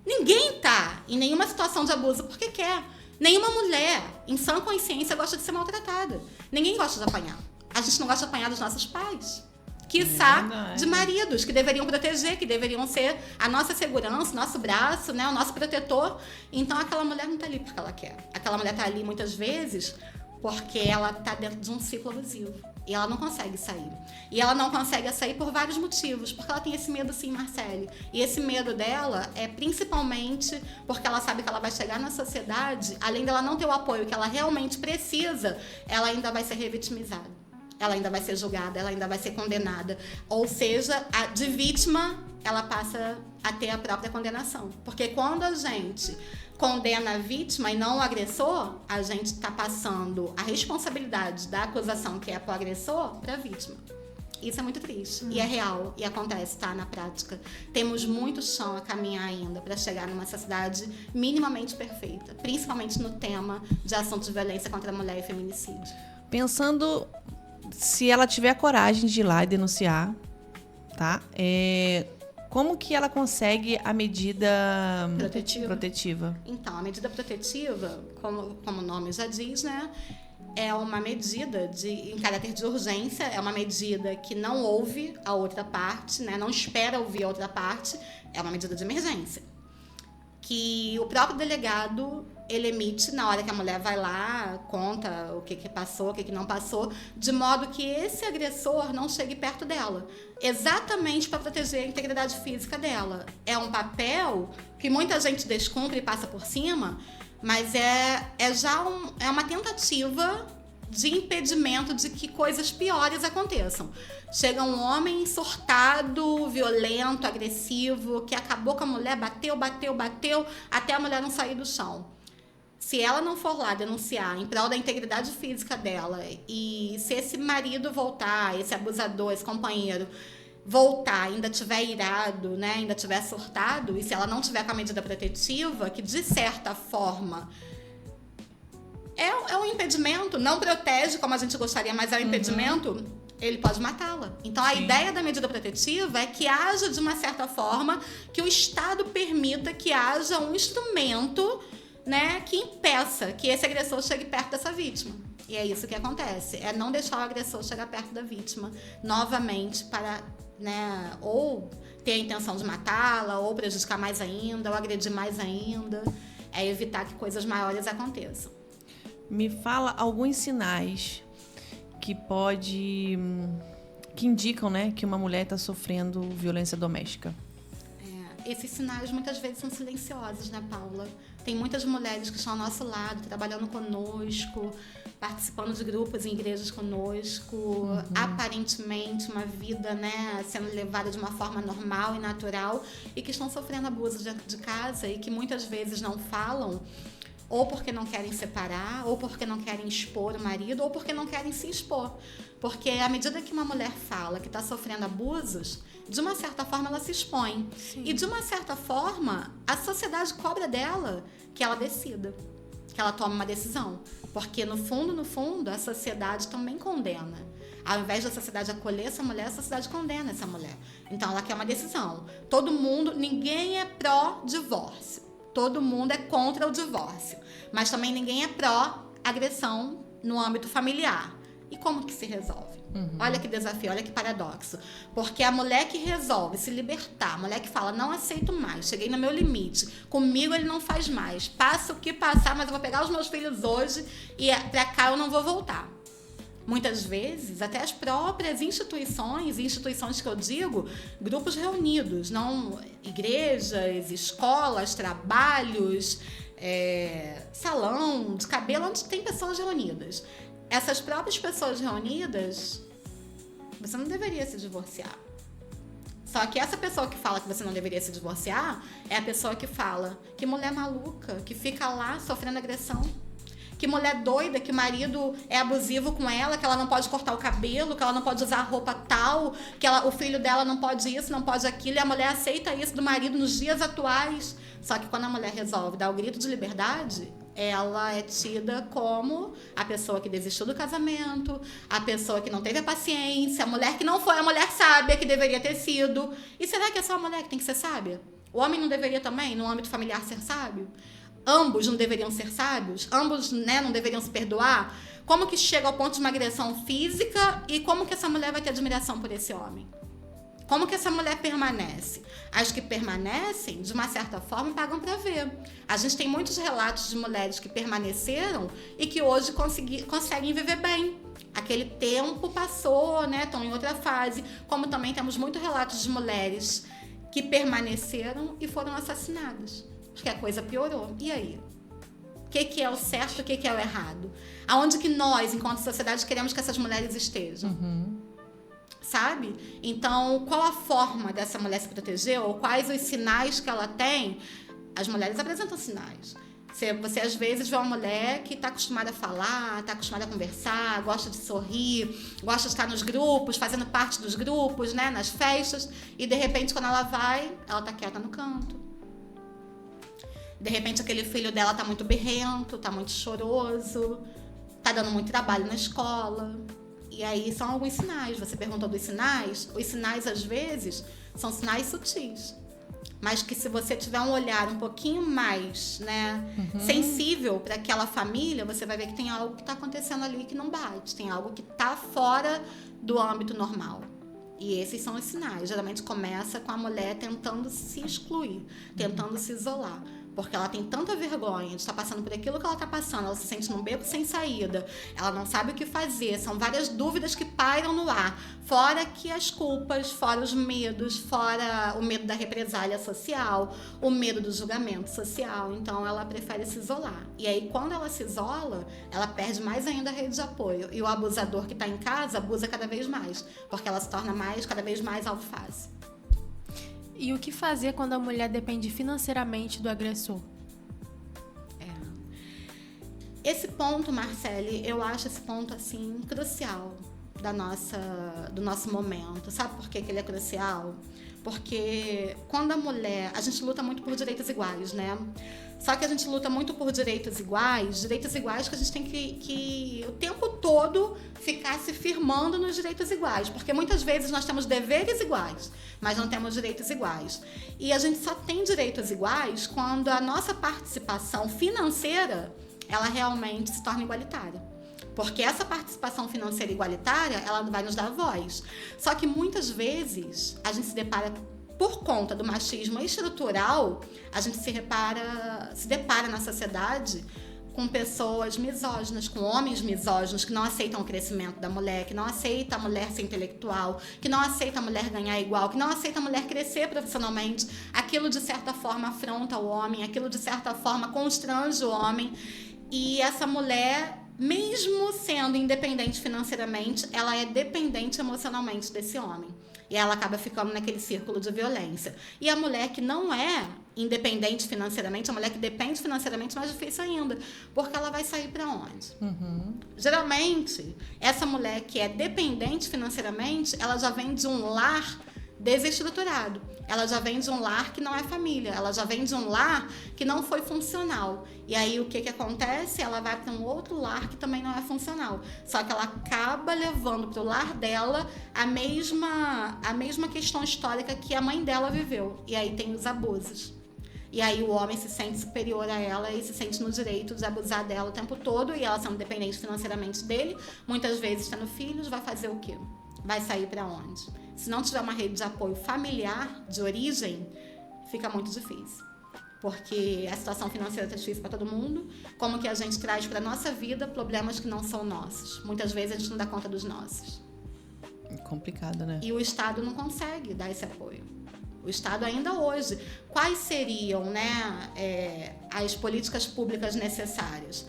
Ninguém está em nenhuma situação de abuso porque quer. Nenhuma mulher, em sã consciência, gosta de ser maltratada. Ninguém gosta de apanhar. A gente não gosta de apanhar dos nossos pais. Quiçá de maridos que deveriam proteger, que deveriam ser a nossa segurança, nosso braço, né, o nosso protetor. Então, aquela mulher não está ali porque ela quer. Aquela mulher está ali, muitas vezes, porque ela está dentro de um ciclo abusivo. E ela não consegue sair. E ela não consegue sair por vários motivos. Porque ela tem esse medo, sim, Marcele. E esse medo dela é principalmente porque ela sabe que ela vai chegar na sociedade, além dela não ter o apoio que ela realmente precisa, ela ainda vai ser revitimizada. Ela ainda vai ser julgada, ela ainda vai ser condenada. Ou seja, de vítima, ela passa a ter a própria condenação. Porque quando a gente condena a vítima e não o agressor, a gente está passando a responsabilidade da acusação que é para o agressor para a vítima. Isso é muito triste. E é real. E acontece, tá? Na prática. Temos muito chão a caminhar ainda para chegar numa sociedade minimamente perfeita. Principalmente no tema de assuntos de violência contra a mulher e feminicídio. Pensando... Se ela tiver a coragem de ir lá e denunciar, tá? Como que ela consegue a medida protetiva? Então, a medida protetiva, como o nome já diz, né? É uma medida em caráter de urgência, é uma medida que não ouve a outra parte, né? Não espera ouvir a outra parte, é uma medida de emergência. Que o próprio delegado, ele emite na hora que a mulher vai lá, conta o que passou, o que não passou, de modo que esse agressor não chegue perto dela, exatamente para proteger a integridade física dela. É um papel que muita gente descumpre e passa por cima, mas é uma tentativa de impedimento de que coisas piores aconteçam. Chega um homem surtado, violento, agressivo, que acabou com a mulher, bateu, até a mulher não sair do chão. Se ela não for lá denunciar em prol da integridade física dela, e se esse marido voltar, esse abusador, esse companheiro voltar, ainda tiver irado, né, ainda tiver surtado, e se ela não tiver com a medida protetiva, que de certa forma é um impedimento, não protege como a gente gostaria, mas é um impedimento, ele pode matá-la. Então, a ideia da medida protetiva é que haja, de uma certa forma, que o Estado permita que haja um instrumento, né, que impeça que esse agressor chegue perto dessa vítima. E é isso que acontece. É não deixar o agressor chegar perto da vítima novamente para, né, ou ter a intenção de matá-la, ou prejudicar mais ainda, ou agredir mais ainda. É evitar que coisas maiores aconteçam. Me fala alguns sinais que indicam, né, que uma mulher está sofrendo violência doméstica. Esses sinais muitas vezes são silenciosos, né, Paula? Tem muitas mulheres que estão ao nosso lado, trabalhando conosco, participando de grupos em igrejas conosco, aparentemente uma vida, né, sendo levada de uma forma normal e natural, e que estão sofrendo abuso de casa e que muitas vezes não falam, ou porque não querem separar, ou porque não querem expor o marido, ou porque não querem se expor. Porque à medida que uma mulher fala que está sofrendo abusos, de uma certa forma ela se expõe. Sim. E de uma certa forma, a sociedade cobra dela que ela decida, que ela tome uma decisão. Porque no fundo, a sociedade também condena. Ao invés da sociedade acolher essa mulher, a sociedade condena essa mulher. Então ela quer uma decisão. Ninguém é pró-divórcio. Todo mundo é contra o divórcio, mas também ninguém é pró-agressão no âmbito familiar. E como que se resolve? Olha que desafio, olha que paradoxo. Porque a mulher que resolve se libertar, a mulher que fala, não aceito mais, cheguei no meu limite, comigo ele não faz mais, passa o que passar, mas eu vou pegar os meus filhos hoje e pra cá eu não vou voltar. Muitas vezes, até as próprias instituições que eu digo, grupos reunidos, não igrejas, escolas, trabalhos, salão de cabelo, onde tem pessoas reunidas. Essas próprias pessoas reunidas, você não deveria se divorciar. Só que essa pessoa que fala que você não deveria se divorciar é a pessoa que fala que mulher maluca, que fica lá sofrendo agressão. Que mulher doida, que o marido é abusivo com ela, que ela não pode cortar o cabelo, que ela não pode usar roupa tal, que o filho dela não pode isso, não pode aquilo, e a mulher aceita isso do marido nos dias atuais. Só que quando a mulher resolve dar o grito de liberdade, ela é tida como a pessoa que desistiu do casamento, a pessoa que não teve a paciência, a mulher que não foi a mulher sábia que deveria ter sido. E será que é só a mulher que tem que ser sábia? O homem não deveria também, no âmbito familiar, ser sábio? Ambos não deveriam ser sábios? Ambos, né, não deveriam se perdoar? Como que chega ao ponto de uma agressão física e como que essa mulher vai ter admiração por esse homem? Como que essa mulher permanece? As que permanecem, de uma certa forma, pagam para ver. A gente tem muitos relatos de mulheres que permaneceram e que hoje conseguem viver bem. Aquele tempo passou, né? Estão em outra fase. Como também temos muitos relatos de mulheres que permaneceram e foram assassinadas. Porque a coisa piorou. E aí? O que é o certo, o que é o errado? Aonde que nós, enquanto sociedade, queremos que essas mulheres estejam? Sabe? Então, qual a forma dessa mulher se proteger ou quais os sinais que ela tem? As mulheres apresentam sinais. Você às vezes vê uma mulher que está acostumada a falar, está acostumada a conversar, gosta de sorrir, gosta de estar nos grupos, fazendo parte dos grupos, né, nas festas, e de repente quando ela vai, ela está quieta no canto. De repente aquele filho dela está muito berrento, está muito choroso, está dando muito trabalho na escola. E aí são alguns sinais. Você perguntou dos sinais. Os sinais, às vezes, são sinais sutis. Mas que se você tiver um olhar um pouquinho mais, né, sensível para aquela família, você vai ver que tem algo que está acontecendo ali que não bate. Tem algo que está fora do âmbito normal. E esses são os sinais. Geralmente começa com a mulher tentando se excluir, tentando se isolar. Porque ela tem tanta vergonha de estar passando por aquilo que ela está passando, ela se sente num beco sem saída, ela não sabe o que fazer, são várias dúvidas que pairam no ar, fora que as culpas, fora os medos, fora o medo da represália social, o medo do julgamento social, então ela prefere se isolar. E aí quando ela se isola, ela perde mais ainda a rede de apoio, e o abusador que está em casa abusa cada vez mais, porque ela se torna cada vez mais alvo fácil. E o que fazer quando a mulher depende financeiramente do agressor? Esse ponto, Marcele, eu acho esse ponto assim crucial do nosso momento. Sabe por que ele é crucial? Porque quando a mulher... A gente luta muito por direitos iguais, né? Só que a gente luta muito por direitos iguais que a gente tem que o tempo todo ficar se firmando nos direitos iguais, porque muitas vezes nós temos deveres iguais, mas não temos direitos iguais. E a gente só tem direitos iguais quando a nossa participação financeira, ela realmente se torna igualitária. Porque essa participação financeira igualitária, ela vai nos dar voz. Só que muitas vezes a gente se depara, por conta do machismo estrutural, a gente se depara na sociedade com pessoas misóginas, com homens misóginos que não aceitam o crescimento da mulher, que não aceitam a mulher ser intelectual, que não aceitam a mulher ganhar igual, que não aceitam a mulher crescer profissionalmente. Aquilo, de certa forma, afronta o homem, aquilo, de certa forma, constrange o homem. E essa mulher, mesmo sendo independente financeiramente, ela é dependente emocionalmente desse homem. E ela acaba ficando naquele círculo de violência. E a mulher que não é independente financeiramente, a mulher que depende financeiramente, é mais difícil ainda. Porque ela vai sair para onde? Geralmente, essa mulher que é dependente financeiramente, ela já vem de um lar desestruturado. Ela já vem de um lar que não é família. Ela já vem de um lar que não foi funcional. E aí o que acontece? Ela vai para um outro lar que também não é funcional. Só que ela acaba levando para o lar dela a mesma questão histórica que a mãe dela viveu. E aí tem os abusos. E aí o homem se sente superior a ela e se sente no direito de abusar dela o tempo todo. E ela sendo dependente financeiramente dele, muitas vezes tendo filhos, vai fazer o quê? Vai sair para onde? Se não tiver uma rede de apoio familiar, de origem, fica muito difícil. Porque a situação financeira está difícil para todo mundo. Como que a gente traz para a nossa vida problemas que não são nossos? Muitas vezes a gente não dá conta dos nossos. É complicado, né? E o Estado não consegue dar esse apoio. O Estado ainda hoje. Quais seriam, né, as políticas públicas necessárias?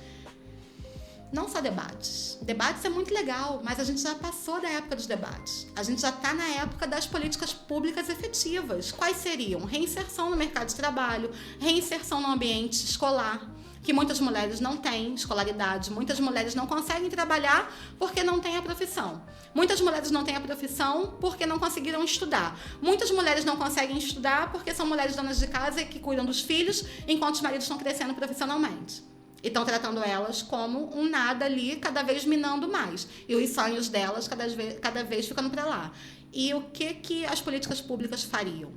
Não só debates. Debates é muito legal, mas a gente já passou da época dos debates. A gente já está na época das políticas públicas efetivas. Quais seriam? Reinserção no mercado de trabalho, reinserção no ambiente escolar, que muitas mulheres não têm escolaridade, muitas mulheres não conseguem trabalhar porque não têm a profissão. Muitas mulheres não têm a profissão porque não conseguiram estudar. Muitas mulheres não conseguem estudar porque são mulheres donas de casa que cuidam dos filhos enquanto os maridos estão crescendo profissionalmente. E estão tratando elas como um nada ali, cada vez minando mais. E os sonhos delas cada vez ficando para lá. E o que as políticas públicas fariam?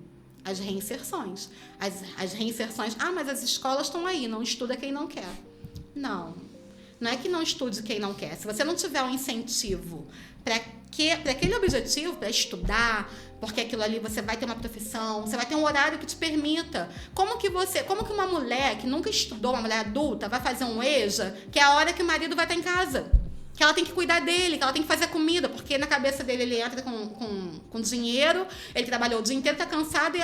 As reinserções. As reinserções, mas as escolas estão aí, não estuda quem não quer. Não é que não estude quem não quer. Se você não tiver um incentivo para aquele objetivo, para estudar, porque aquilo ali você vai ter uma profissão, você vai ter um horário que te permita. Como que uma mulher que nunca estudou, uma mulher adulta, vai fazer um EJA, que é a hora que o marido vai estar em casa? Que ela tem que cuidar dele, que ela tem que fazer comida, porque na cabeça dele ele entra com dinheiro, ele trabalhou o dia inteiro, tá cansado, e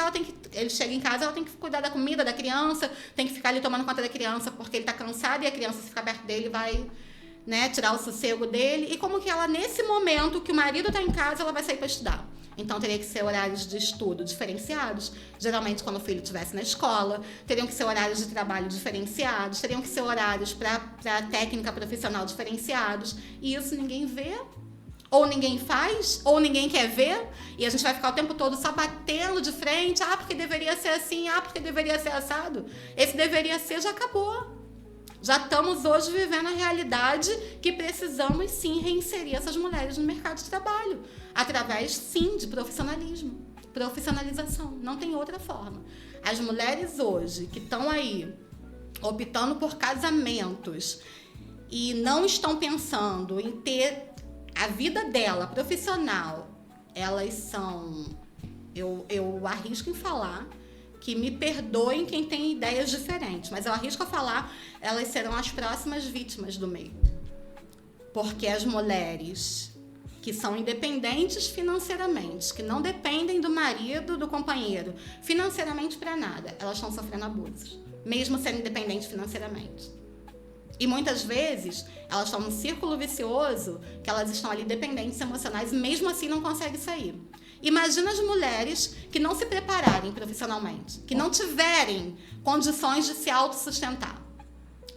ele chega em casa, ela tem que cuidar da comida, da criança, tem que ficar ali tomando conta da criança, porque ele tá cansado, e a criança, se ficar perto dele, vai, tirar o sossego dele. E como que ela, nesse momento que o marido tá em casa, ela vai sair para estudar? Então, teria que ser horários de estudo diferenciados. Geralmente, quando o filho estivesse na escola, teriam que ser horários de trabalho diferenciados, teriam que ser horários para técnica profissional diferenciados. E isso ninguém vê, ou ninguém faz, ou ninguém quer ver. E a gente vai ficar o tempo todo só batendo de frente. Porque deveria ser assim, porque deveria ser assado. Esse deveria ser já acabou. Já estamos hoje vivendo a realidade que precisamos, sim, reinserir essas mulheres no mercado de trabalho. Através, sim, de profissionalismo. Profissionalização. Não tem outra forma. As mulheres hoje que estão aí optando por casamentos e não estão pensando em ter a vida dela profissional, elas são... Eu arrisco em falar... que me perdoem quem tem ideias diferentes, mas eu arrisco a falar, elas serão as próximas vítimas do meio. Porque as mulheres que são independentes financeiramente, que não dependem do marido, do companheiro, financeiramente para nada, elas estão sofrendo abusos, mesmo sendo independentes financeiramente. E muitas vezes, elas estão num círculo vicioso, que elas estão ali dependentes emocionais e mesmo assim não conseguem sair. Imagina as mulheres que não se prepararem profissionalmente, que não tiverem condições de se autossustentar.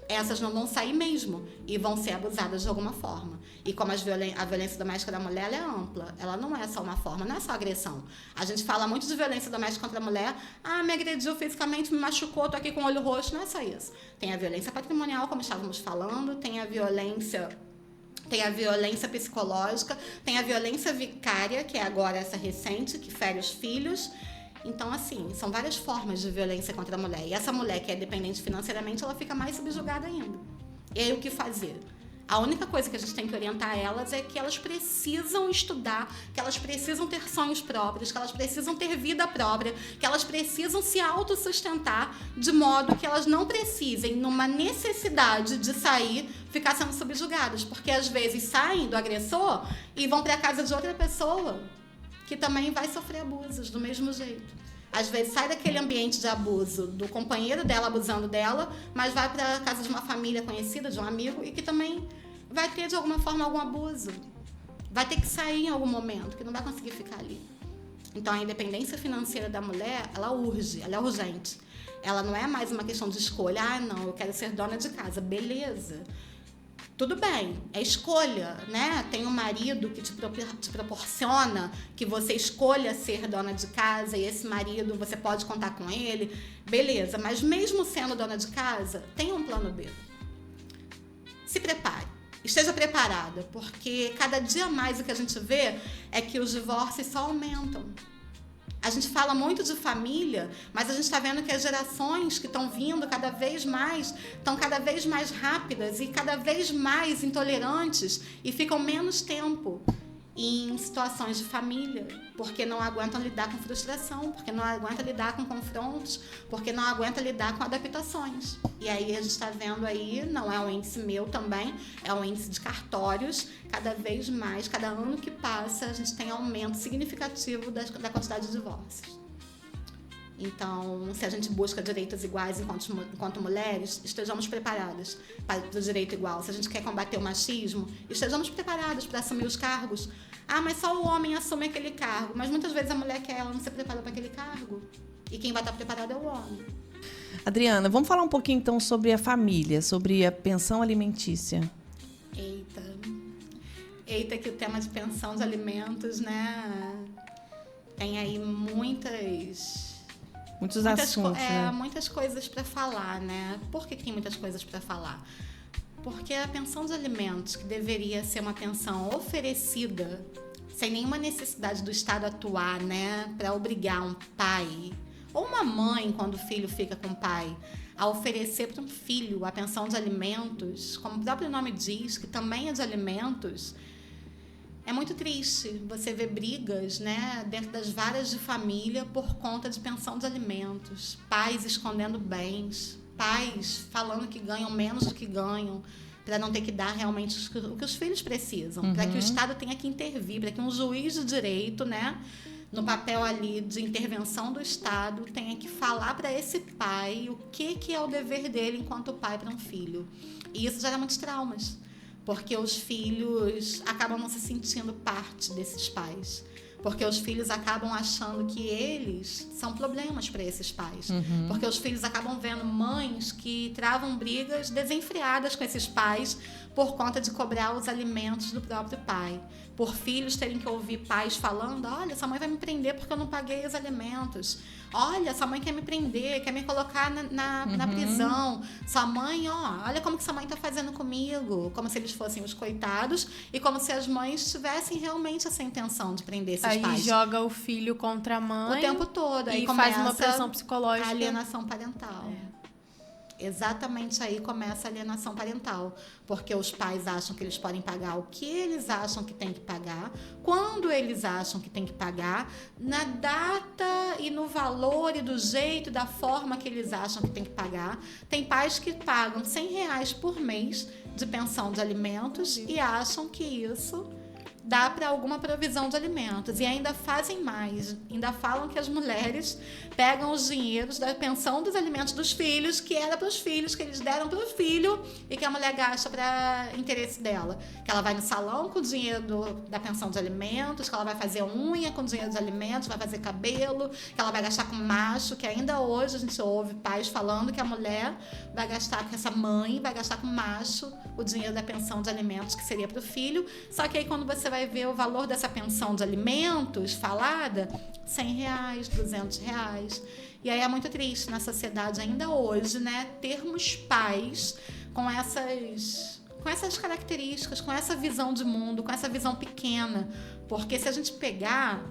Essas não vão sair mesmo e vão ser abusadas de alguma forma. E como a violência doméstica da mulher ela é ampla, ela não é só uma forma, não é só agressão. A gente fala muito de violência doméstica contra a mulher, me agrediu fisicamente, me machucou, tô aqui com o olho roxo, não é só isso. Tem a violência patrimonial, como estávamos falando, tem a violência psicológica, tem a violência vicária, que é agora essa recente, que fere os filhos. Então, assim, são várias formas de violência contra a mulher. E essa mulher que é dependente financeiramente, ela fica mais subjugada ainda. E aí, o que fazer? A única coisa que a gente tem que orientar elas é que elas precisam estudar, que elas precisam ter sonhos próprios, que elas precisam ter vida própria, que elas precisam se autossustentar, de modo que elas não precisem, numa necessidade de sair, ficar sendo subjugadas. Porque, às vezes, saem do agressor e vão para a casa de outra pessoa que também vai sofrer abusos do mesmo jeito. Às vezes sai daquele ambiente de abuso do companheiro dela abusando dela, mas vai para a casa de uma família conhecida, de um amigo, e que também vai ter de alguma forma algum abuso. Vai ter que sair em algum momento, que não vai conseguir ficar ali. Então a independência financeira da mulher, ela urge, ela é urgente. Ela não é mais uma questão de escolha. Não, eu quero ser dona de casa. Beleza. Tudo bem, é escolha, né? Tem um marido que te proporciona que você escolha ser dona de casa e esse marido, você pode contar com ele, beleza. Mas mesmo sendo dona de casa, tenha um plano B. Se prepare, esteja preparada, porque cada dia mais o que a gente vê é que os divórcios só aumentam. A gente fala muito de família, mas a gente está vendo que as gerações que estão vindo cada vez mais, estão cada vez mais rápidas e cada vez mais intolerantes e ficam menos tempo em situações de família, porque não aguentam lidar com frustração, porque não aguentam lidar com confrontos, porque não aguentam lidar com adaptações. E aí a gente está vendo aí, não é um índice meu também, é um índice de cartórios, cada vez mais, cada ano que passa, a gente tem aumento significativo da quantidade de divórcios. Então, se a gente busca direitos iguais enquanto mulheres, estejamos preparadas para o direito igual. Se a gente quer combater o machismo, estejamos preparadas para assumir os cargos. Mas só o homem assume aquele cargo. Mas muitas vezes a mulher quer, ela não se prepara para aquele cargo. E quem vai estar preparado é o homem. Adriana, vamos falar um pouquinho então sobre a família, sobre a pensão alimentícia. Eita, que o tema de pensão de alimentos, né? Tem aí muitos assuntos, né? Muitas coisas para falar, né? Por que tem muitas coisas para falar? Porque a pensão de alimentos, que deveria ser uma pensão oferecida sem nenhuma necessidade do Estado atuar, né? Para obrigar um pai ou uma mãe, quando o filho fica com o pai, a oferecer para um filho a pensão de alimentos, como o próprio nome diz, que também é de alimentos. É muito triste você ver brigas, né, dentro das varas de família por conta de pensão de alimentos. Pais escondendo bens, pais falando que ganham menos do que ganham, para não ter que dar realmente o que os filhos precisam, para que o Estado tenha que intervir, para que um juiz de direito, né, no papel ali de intervenção do Estado, tenha que falar para esse pai o que é o dever dele enquanto pai para um filho. E isso gera muitos traumas, porque os filhos acabam não se sentindo parte desses pais. Porque os filhos acabam achando que eles são problemas para esses pais. Porque os filhos acabam vendo mães que travam brigas desenfreadas com esses pais por conta de cobrar os alimentos do próprio pai. Por filhos terem que ouvir pais falando: olha, sua mãe vai me prender porque eu não paguei os alimentos. Olha, sua mãe quer me prender, quer me colocar na prisão. Sua mãe, olha como que sua mãe está fazendo comigo. Como se eles fossem os coitados e como se as mães tivessem realmente essa intenção de prender esses pais. Aí joga o filho contra a mãe o tempo todo. Aí e faz uma pressão psicológica. A alienação parental. Exatamente aí começa a alienação parental, porque os pais acham que eles podem pagar o que eles acham que tem que pagar, quando eles acham que tem que pagar, na data e no valor e do jeito, da forma que eles acham que tem que pagar. Tem pais que pagam R$100 por mês de pensão de alimentos e acham que isso dá para alguma provisão de alimentos. E ainda fazem mais, ainda falam que as mulheres pegam os dinheiros da pensão dos alimentos dos filhos, que era para os filhos, que eles deram para o filho e que a mulher gasta para interesse dela. Que ela vai no salão com o dinheiro da pensão de alimentos, que ela vai fazer unha com o dinheiro dos alimentos, vai fazer cabelo, que ela vai gastar com macho, que ainda hoje a gente ouve pais falando que a mulher vai gastar, que essa mãe vai gastar com macho o dinheiro da pensão de alimentos, que seria para o filho. Só que aí quando você vai ver o valor dessa pensão de alimentos falada, R$100, R$200. E aí é muito triste na sociedade ainda hoje, né, termos pais com essas características, com essa visão de mundo, com essa visão pequena. Porque se a gente pegar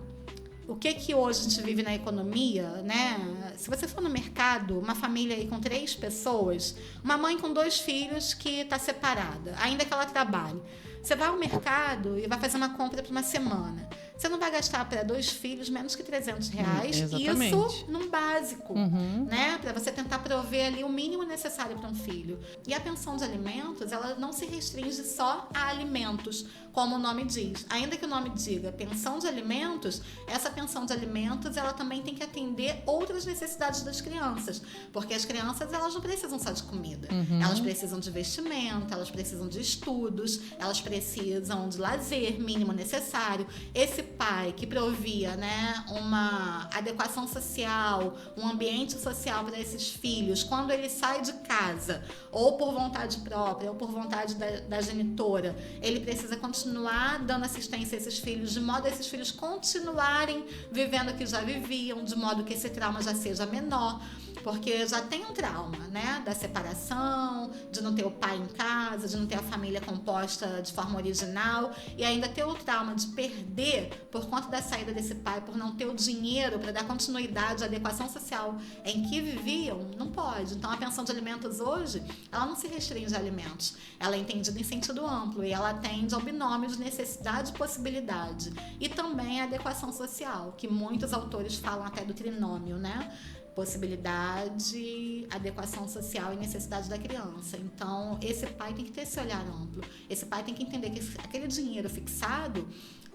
o que hoje a gente vive na economia, né? Se você for no mercado, uma família aí com 3 pessoas, uma mãe com 2 filhos que está separada, ainda que ela trabalhe. Você vai ao mercado e vai fazer uma compra para uma semana. Você não vai gastar para 2 filhos menos que R$300. Exatamente. Isso num básico, né? Para você tentar prover ali o mínimo necessário para um filho. E a pensão de alimentos, ela não se restringe só a alimentos, como o nome diz. Ainda que o nome diga pensão de alimentos, essa pensão de alimentos, ela também tem que atender outras necessidades das crianças. Porque as crianças, elas não precisam só de comida. Elas precisam de vestimento, elas precisam de estudos, elas precisam de lazer mínimo necessário. Esse pai que provia, né, uma adequação social, um ambiente social para esses filhos, quando ele sai de casa, ou por vontade própria, ou por vontade da genitora, ele precisa continuar dando assistência a esses filhos, de modo a esses filhos continuarem vivendo o que já viviam, de modo que esse trauma já seja menor. Porque já tem um trauma, né? Da separação, de não ter o pai em casa, de não ter a família composta de forma original, e ainda ter o trauma de perder por conta da saída desse pai, por não ter o dinheiro para dar continuidade à adequação social em que viviam, não pode. Então a pensão de alimentos hoje, ela não se restringe a alimentos, ela é entendida em sentido amplo e ela atende ao binômio de necessidade e possibilidade, e também a adequação social, que muitos autores falam até do trinômio, né? Possibilidade, adequação social e necessidade da criança. Então, esse pai tem que ter esse olhar amplo. Esse pai tem que entender que aquele dinheiro fixado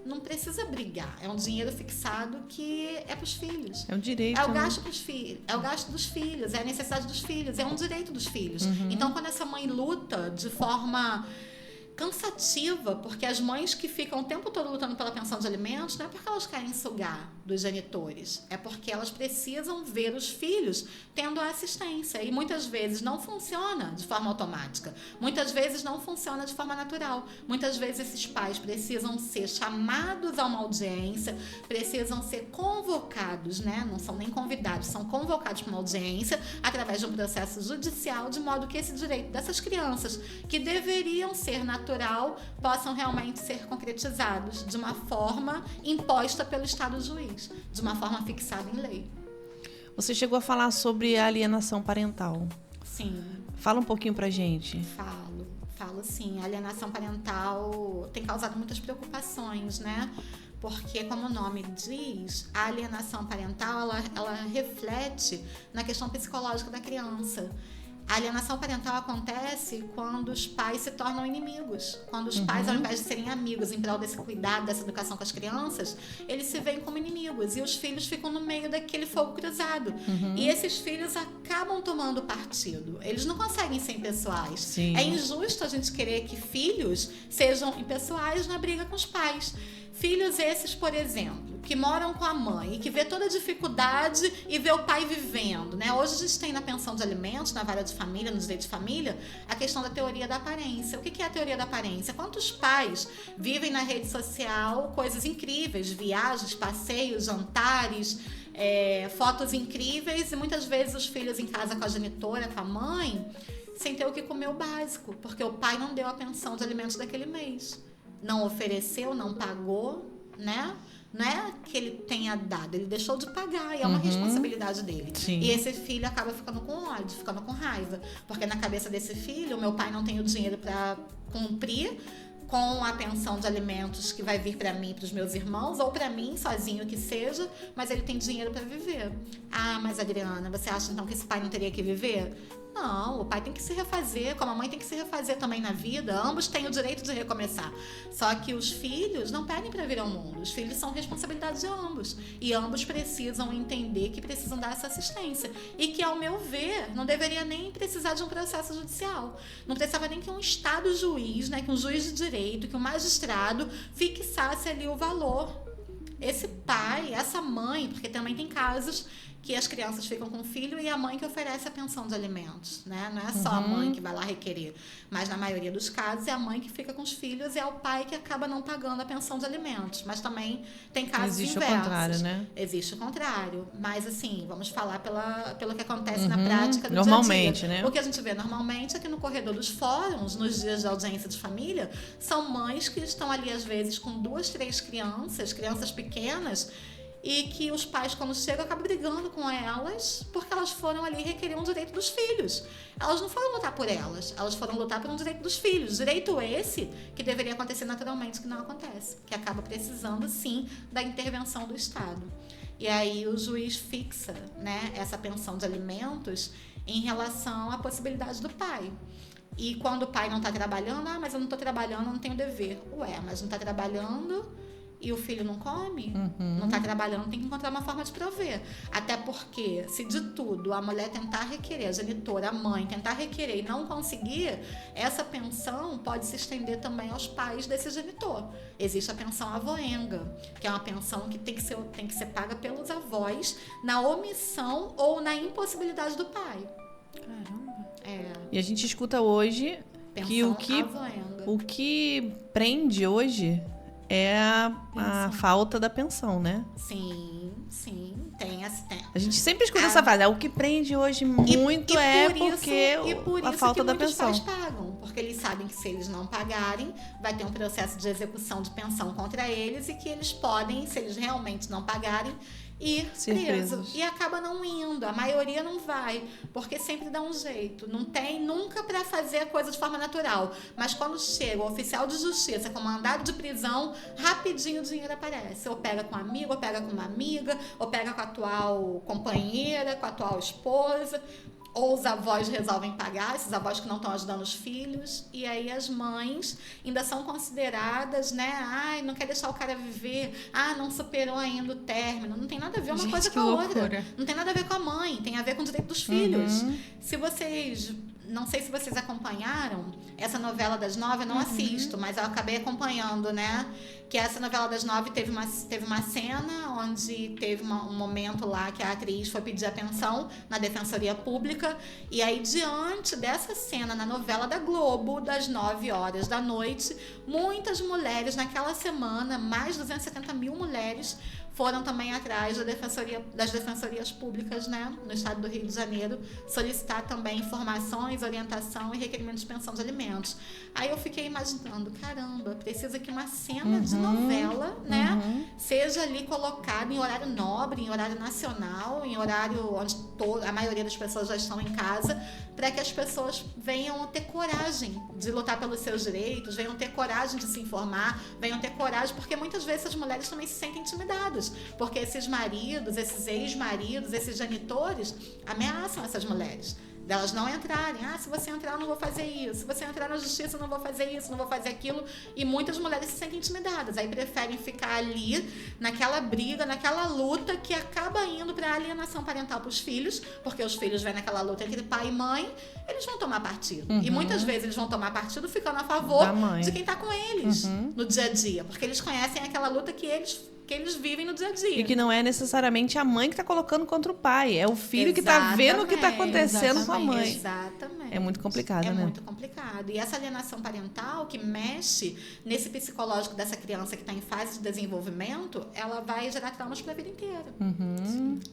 não precisa brigar. É um dinheiro fixado que é para os filhos. É um direito. É o gasto para os filhos. É o gasto dos filhos. É a necessidade dos filhos. É um direito dos filhos. Então, quando essa mãe luta de forma cansativa, porque as mães que ficam o tempo todo lutando pela pensão de alimentos, não é porque elas querem sugar. dos genitores. É porque elas precisam ver os filhos tendo a assistência. E muitas vezes não funciona de forma automática. Muitas vezes não funciona de forma natural. Muitas vezes esses pais precisam ser chamados a uma audiência, precisam ser convocados, né? Não são nem convidados, são convocados para uma audiência através de um processo judicial, de modo que esse direito dessas crianças, que deveriam ser natural, possam realmente ser concretizados de uma forma imposta pelo Estado juiz, de uma forma fixada em lei. Você chegou a falar sobre a alienação parental. Sim. Fala um pouquinho pra gente. Falo sim. A alienação parental tem causado muitas preocupações, né? Porque, como o nome diz, a alienação parental, ela reflete na questão psicológica da criança. A alienação parental acontece quando os pais se tornam inimigos. Quando os pais, ao invés de serem amigos em prol desse cuidado, dessa educação com as crianças, eles se veem como inimigos. E os filhos ficam no meio daquele fogo cruzado. E esses filhos acabam tomando partido. Eles não conseguem ser impessoais. Sim. É injusto a gente querer que filhos sejam impessoais na briga com os pais. Filhos esses, por exemplo, que moram com a mãe e que vê toda a dificuldade e vê o pai vivendo, né? Hoje a gente tem na pensão de alimentos, na vara de família, no direito de família, a questão da teoria da aparência. O que é a teoria da aparência? Quantos pais vivem na rede social coisas incríveis, viagens, passeios, jantares, fotos incríveis, e muitas vezes os filhos em casa com a genitora, com a mãe, sem ter o que comer o básico, porque o pai não deu a pensão de alimentos daquele mês. Não ofereceu, não pagou, né? Não é que ele tenha dado, ele deixou de pagar e é uma responsabilidade dele. Sim. E esse filho acaba ficando com ódio, ficando com raiva. Porque na cabeça desse filho, o meu pai não tem o dinheiro para cumprir com a pensão de alimentos que vai vir para mim e para os meus irmãos, ou para mim, sozinho que seja, mas ele tem dinheiro para viver. Ah, mas Adriana, você acha então que esse pai não teria que viver? Não, o pai tem que se refazer, como a mãe tem que se refazer também na vida. Ambos têm o direito de recomeçar. Só que os filhos não pedem para vir ao mundo. Os filhos são responsabilidade de ambos. E ambos precisam entender que precisam dar essa assistência. E que, ao meu ver, não deveria nem precisar de um processo judicial. Não precisava nem que um Estado juiz, né, que um juiz de direito, que um magistrado fixasse ali o valor. Esse pai, essa mãe, porque também tem casos que as crianças ficam com o filho e a mãe que oferece a pensão de alimentos, né? Não é só a mãe que vai lá requerer, mas na maioria dos casos é a mãe que fica com os filhos e é o pai que acaba não pagando a pensão de alimentos. Mas também tem casos inversos. Existe o contrário, né? Existe o contrário. Mas, assim, vamos falar pelo que acontece na prática do normalmente, dia a dia. né? O que a gente vê normalmente é que no corredor dos fóruns, nos dias de audiência de família, são mães que estão ali, às vezes, com 2, 3 crianças pequenas, e que os pais, quando chegam, acabam brigando com elas porque elas foram ali requerer um direito dos filhos. Elas não foram lutar por elas foram lutar por um direito dos filhos. Direito esse que deveria acontecer naturalmente, que não acontece, que acaba precisando, sim, da intervenção do Estado. E aí o juiz fixa, né, essa pensão de alimentos em relação à possibilidade do pai. E quando o pai não está trabalhando, mas eu não estou trabalhando, eu não tenho dever. Ué, mas não está trabalhando e o filho não come, não está trabalhando, tem que encontrar uma forma de prover. Até porque, se de tudo a mulher tentar requerer, a genitora, a mãe, tentar requerer e não conseguir, essa pensão pode se estender também aos pais desse genitor. Existe a pensão avoenga, que é uma pensão que tem que ser paga pelos avós na omissão ou na impossibilidade do pai. Caramba. E a gente escuta hoje Pensão que avoenga. o que prende hoje é a falta da pensão, né? Sim, tem. A gente sempre escuta essa frase, o que prende hoje muito por a isso falta que da muitos pensão. pais pagam, porque eles sabem que se eles não pagarem, vai ter um processo de execução de pensão contra eles e que eles podem, se eles realmente não pagarem, ir presos. E acaba não indo, a maioria não vai, porque sempre dá um jeito, não tem nunca para fazer a coisa de forma natural, mas quando chega o oficial de justiça com mandado de prisão, rapidinho o dinheiro aparece, ou pega com um amigo, ou pega com uma amiga, ou pega com a atual companheira, com a atual esposa, ou os avós resolvem pagar, esses avós que não estão ajudando os filhos, e aí as mães ainda são consideradas, né? Ai, não quer deixar o cara viver, não superou ainda o término. Não tem nada a ver uma coisa com a outra. Não tem nada a ver com a mãe, tem a ver com o direito dos filhos. Se vocês não sei se vocês acompanharam essa novela das 9, eu não assisto, mas eu acabei acompanhando, né? Que essa novela das 9 teve uma cena onde teve um momento lá que a atriz foi pedir a pensão na Defensoria Pública, e aí diante dessa cena na novela da Globo, das 9 horas da noite, muitas mulheres naquela semana, mais de 270 mil mulheres, foram também atrás das defensorias públicas, né, no estado do Rio de Janeiro, solicitar também informações, orientação e requerimento de pensão de alimentos. Aí eu fiquei imaginando, caramba, precisa que uma cena de novela, né, seja ali colocada em horário nobre, em horário nacional, em horário onde a maioria das pessoas já estão em casa, para que as pessoas venham ter coragem de lutar pelos seus direitos, venham ter coragem de se informar, venham ter coragem, porque muitas vezes as mulheres também se sentem intimidadas, porque esses maridos, esses ex-maridos, esses janitores ameaçam essas mulheres, delas não entrarem. Se você entrar eu não vou fazer isso, se você entrar na justiça eu não vou fazer isso, não vou fazer aquilo, e muitas mulheres se sentem intimidadas, aí preferem ficar ali naquela briga, naquela luta que acaba indo para a alienação parental para os filhos, porque os filhos vêm naquela luta entre pai e mãe, eles vão tomar partido, e muitas vezes eles vão tomar partido ficando a favor de quem está com eles no dia a dia, porque eles conhecem aquela luta que eles vivem no dia a dia. E que não é necessariamente a mãe que está colocando contra o pai, é o filho que está vendo o que está acontecendo com a mãe. Exatamente. É muito complicado, né? É muito complicado. E essa alienação parental que mexe nesse psicológico dessa criança que está em fase de desenvolvimento, ela vai gerar traumas para a vida inteira.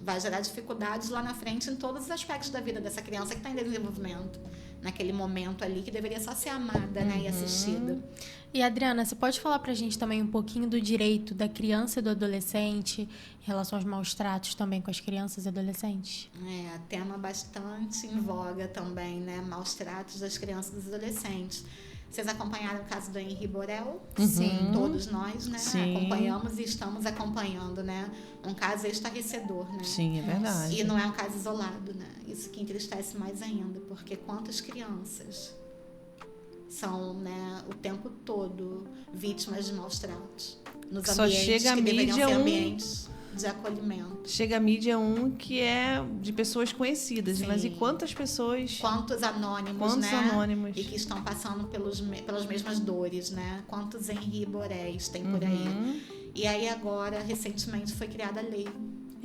Vai gerar dificuldades lá na frente em todos os aspectos da vida dessa criança que está em desenvolvimento. Naquele momento ali que deveria só ser amada, né, e assistida. E, Adriana, você pode falar pra gente também um pouquinho do direito da criança e do adolescente em relação aos maus tratos também com as crianças e adolescentes? Tema bastante em voga também, né? Maus tratos das crianças e dos adolescentes. Vocês acompanharam o caso do Henri Borel? Sim. Todos nós, né? Sim. Acompanhamos e estamos acompanhando, né? Um caso estarrecedor, né? Sim, é verdade. E não é um caso isolado, né? Isso que entristece mais ainda, porque quantas crianças são, né, o tempo todo vítimas de maus tratos nos Só ambientes chega a que deveriam mídia ser ambientes de acolhimento. Chega a mídia que é de pessoas conhecidas, Sim. mas e quantas pessoas... Quantos anônimos, Quantos né? anônimos? E que estão passando pelas mesmas dores, né? Quantos Henri Boréis tem por aí. E aí agora, recentemente, foi criada a lei.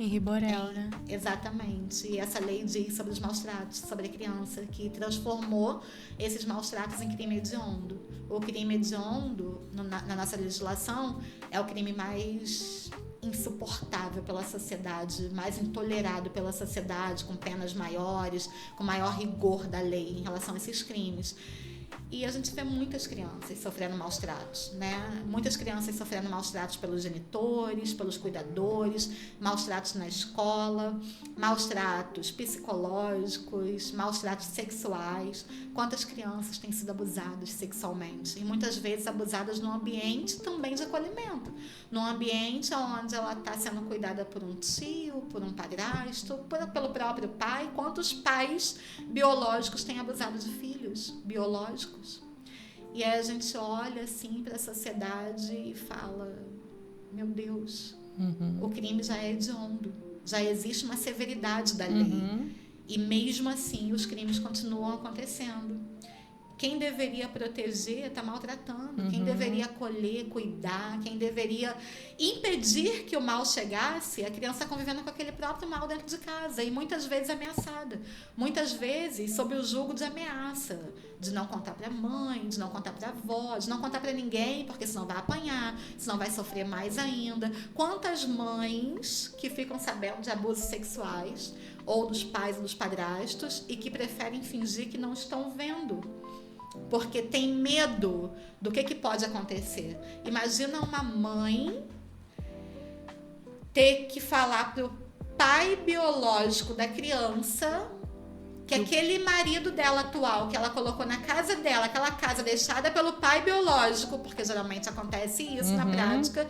Henri Borel, né? Exatamente. E essa lei diz sobre os maus tratos, sobre a criança, que transformou esses maus tratos em crime hediondo. O crime hediondo, na nossa legislação, é o crime mais insuportável pela sociedade, mais intolerado pela sociedade, com penas maiores, com maior rigor da lei em relação a esses crimes. E a gente vê muitas crianças sofrendo maus tratos, né? Muitas crianças sofrendo maus tratos pelos genitores, pelos cuidadores, maus tratos na escola, maus tratos psicológicos, maus tratos sexuais. Quantas crianças têm sido abusadas sexualmente? E muitas vezes abusadas num ambiente também de acolhimento. Num ambiente onde ela está sendo cuidada por um tio, por um padrasto, pelo próprio pai. Quantos pais biológicos têm abusado de filhos biológicos? E aí a gente olha assim para a sociedade e fala, meu Deus, o crime já é hediondo, já existe uma severidade da lei, e mesmo assim os crimes continuam acontecendo. Quem deveria proteger está maltratando, quem deveria acolher, cuidar, quem deveria impedir que o mal chegasse, a criança está convivendo com aquele próprio mal dentro de casa e muitas vezes ameaçada, muitas vezes sob o jugo de ameaça, de não contar para a mãe, de não contar para a avó, de não contar para ninguém, porque senão vai apanhar, senão vai sofrer mais ainda. Quantas mães que ficam sabendo de abusos sexuais, ou dos pais ou dos padrastos, e que preferem fingir que não estão vendo, porque tem medo do que pode acontecer. Imagina uma mãe ter que falar pro pai biológico da criança que aquele marido dela atual, que ela colocou na casa dela, aquela casa deixada pelo pai biológico, porque geralmente acontece isso na prática,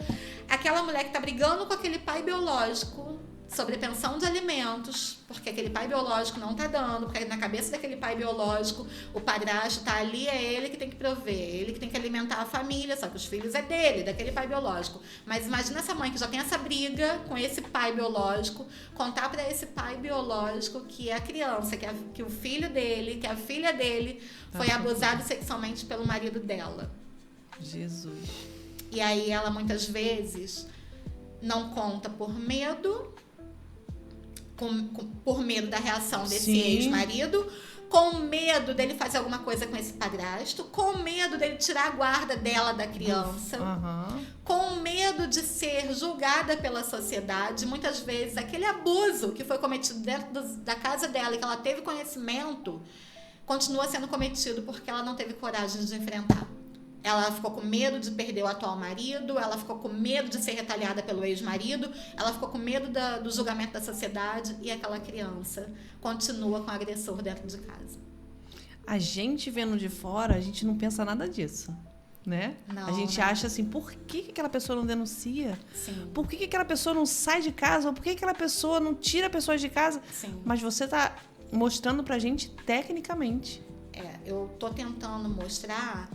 aquela mulher que tá brigando com aquele pai biológico, sobre pensão de alimentos, porque aquele pai biológico não tá dando, porque na cabeça daquele pai biológico, o padrasto tá ali, é ele que tem que prover, ele que tem que alimentar a família, só que os filhos é dele, daquele pai biológico. Mas imagina essa mãe que já tem essa briga com esse pai biológico, contar para esse pai biológico que a criança, que o filho dele, que a filha dele foi abusado sexualmente pelo marido dela. Jesus. E aí ela muitas vezes não conta por medo, por medo da reação desse ex-marido, com medo dele fazer alguma coisa com esse padrasto, com medo dele tirar a guarda dela da criança, com medo de ser julgada pela sociedade. Muitas vezes aquele abuso que foi cometido dentro da casa dela e que ela teve conhecimento, continua sendo cometido porque ela não teve coragem de enfrentar. Ela ficou com medo de perder o atual marido, ela ficou com medo de ser retaliada pelo ex-marido, ela ficou com medo do julgamento da sociedade, e aquela criança continua com o agressor dentro de casa. A gente vendo de fora, a gente não pensa nada disso, né? Não, a gente acha assim, por que aquela pessoa não denuncia? Sim. Por que aquela pessoa não sai de casa? Ou por que aquela pessoa não tira pessoas de casa? Sim. Mas você está mostrando pra gente tecnicamente. Eu tô tentando mostrar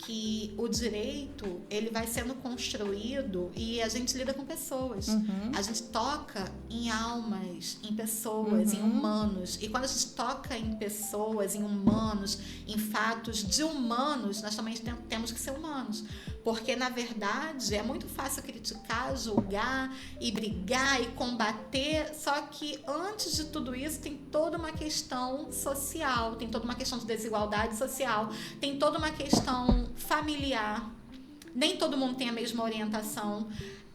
que o direito, ele vai sendo construído e a gente lida com pessoas. A gente toca em almas, em pessoas, em humanos. E quando a gente toca em pessoas, em humanos, em fatos de humanos, nós também temos que ser humanos. Porque, na verdade, é muito fácil criticar, julgar e brigar e combater, só que antes de tudo isso tem toda uma questão social, tem toda uma questão de desigualdade social, tem toda uma questão familiar. Nem todo mundo tem a mesma orientação.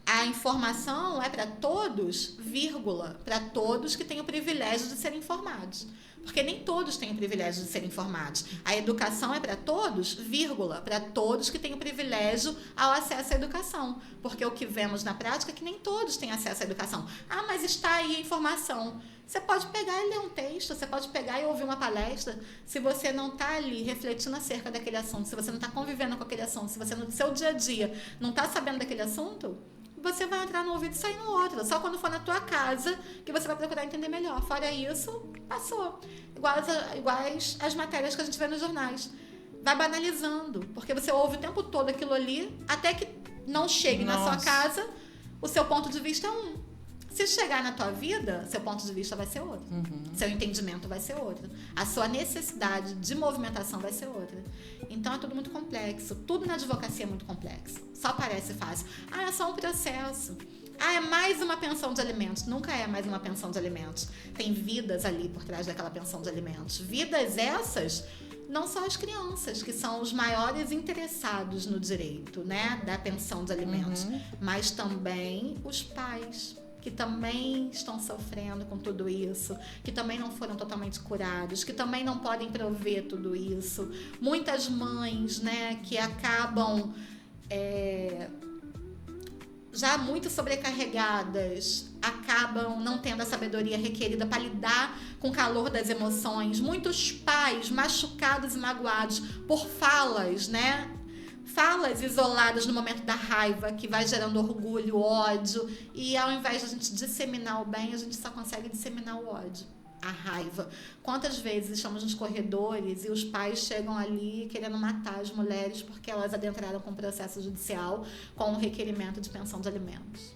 A informação é para todos, vírgula, para todos que têm o privilégio de serem informados. Porque nem todos têm o privilégio de serem informados. A educação é para todos, vírgula, para todos que têm o privilégio ao acesso à educação. Porque o que vemos na prática é que nem todos têm acesso à educação. Ah, mas está aí a informação. Você pode pegar e ler um texto, você pode pegar e ouvir uma palestra. Se você não está ali refletindo acerca daquele assunto, se você não está convivendo com aquele assunto, se você no seu dia a dia não está sabendo daquele assunto, você vai entrar no ouvido e sair no outro. Só quando for na tua casa que você vai procurar entender melhor. Fora isso, passou. Iguais as matérias que a gente vê nos jornais. Vai banalizando, porque você ouve o tempo todo aquilo ali, até que não chegue na sua casa, o seu ponto de vista é um. Se chegar na tua vida, seu ponto de vista vai ser outro. Seu entendimento vai ser outro. A sua necessidade de movimentação vai ser outra. Então é tudo muito complexo. Tudo na advocacia é muito complexo. Só parece fácil. Ah, é só um processo. Ah, é mais uma pensão de alimentos. Nunca é mais uma pensão de alimentos. Tem vidas ali por trás daquela pensão de alimentos. Vidas essas, não só as crianças, que são os maiores interessados no direito, né, da pensão de alimentos, mas também os pais, que também estão sofrendo com tudo isso, que também não foram totalmente curados, que também não podem prover tudo isso. Muitas mães, né, que acabam já muito sobrecarregadas, acabam não tendo a sabedoria requerida para lidar com o calor das emoções. Muitos pais machucados e magoados por falas, né? Falas isoladas no momento da raiva, que vai gerando orgulho, ódio, e ao invés de a gente disseminar o bem, a gente só consegue disseminar o ódio, a raiva. Quantas vezes estamos nos corredores e os pais chegam ali querendo matar as mulheres porque elas adentraram com o processo judicial com o requerimento de pensão de alimentos.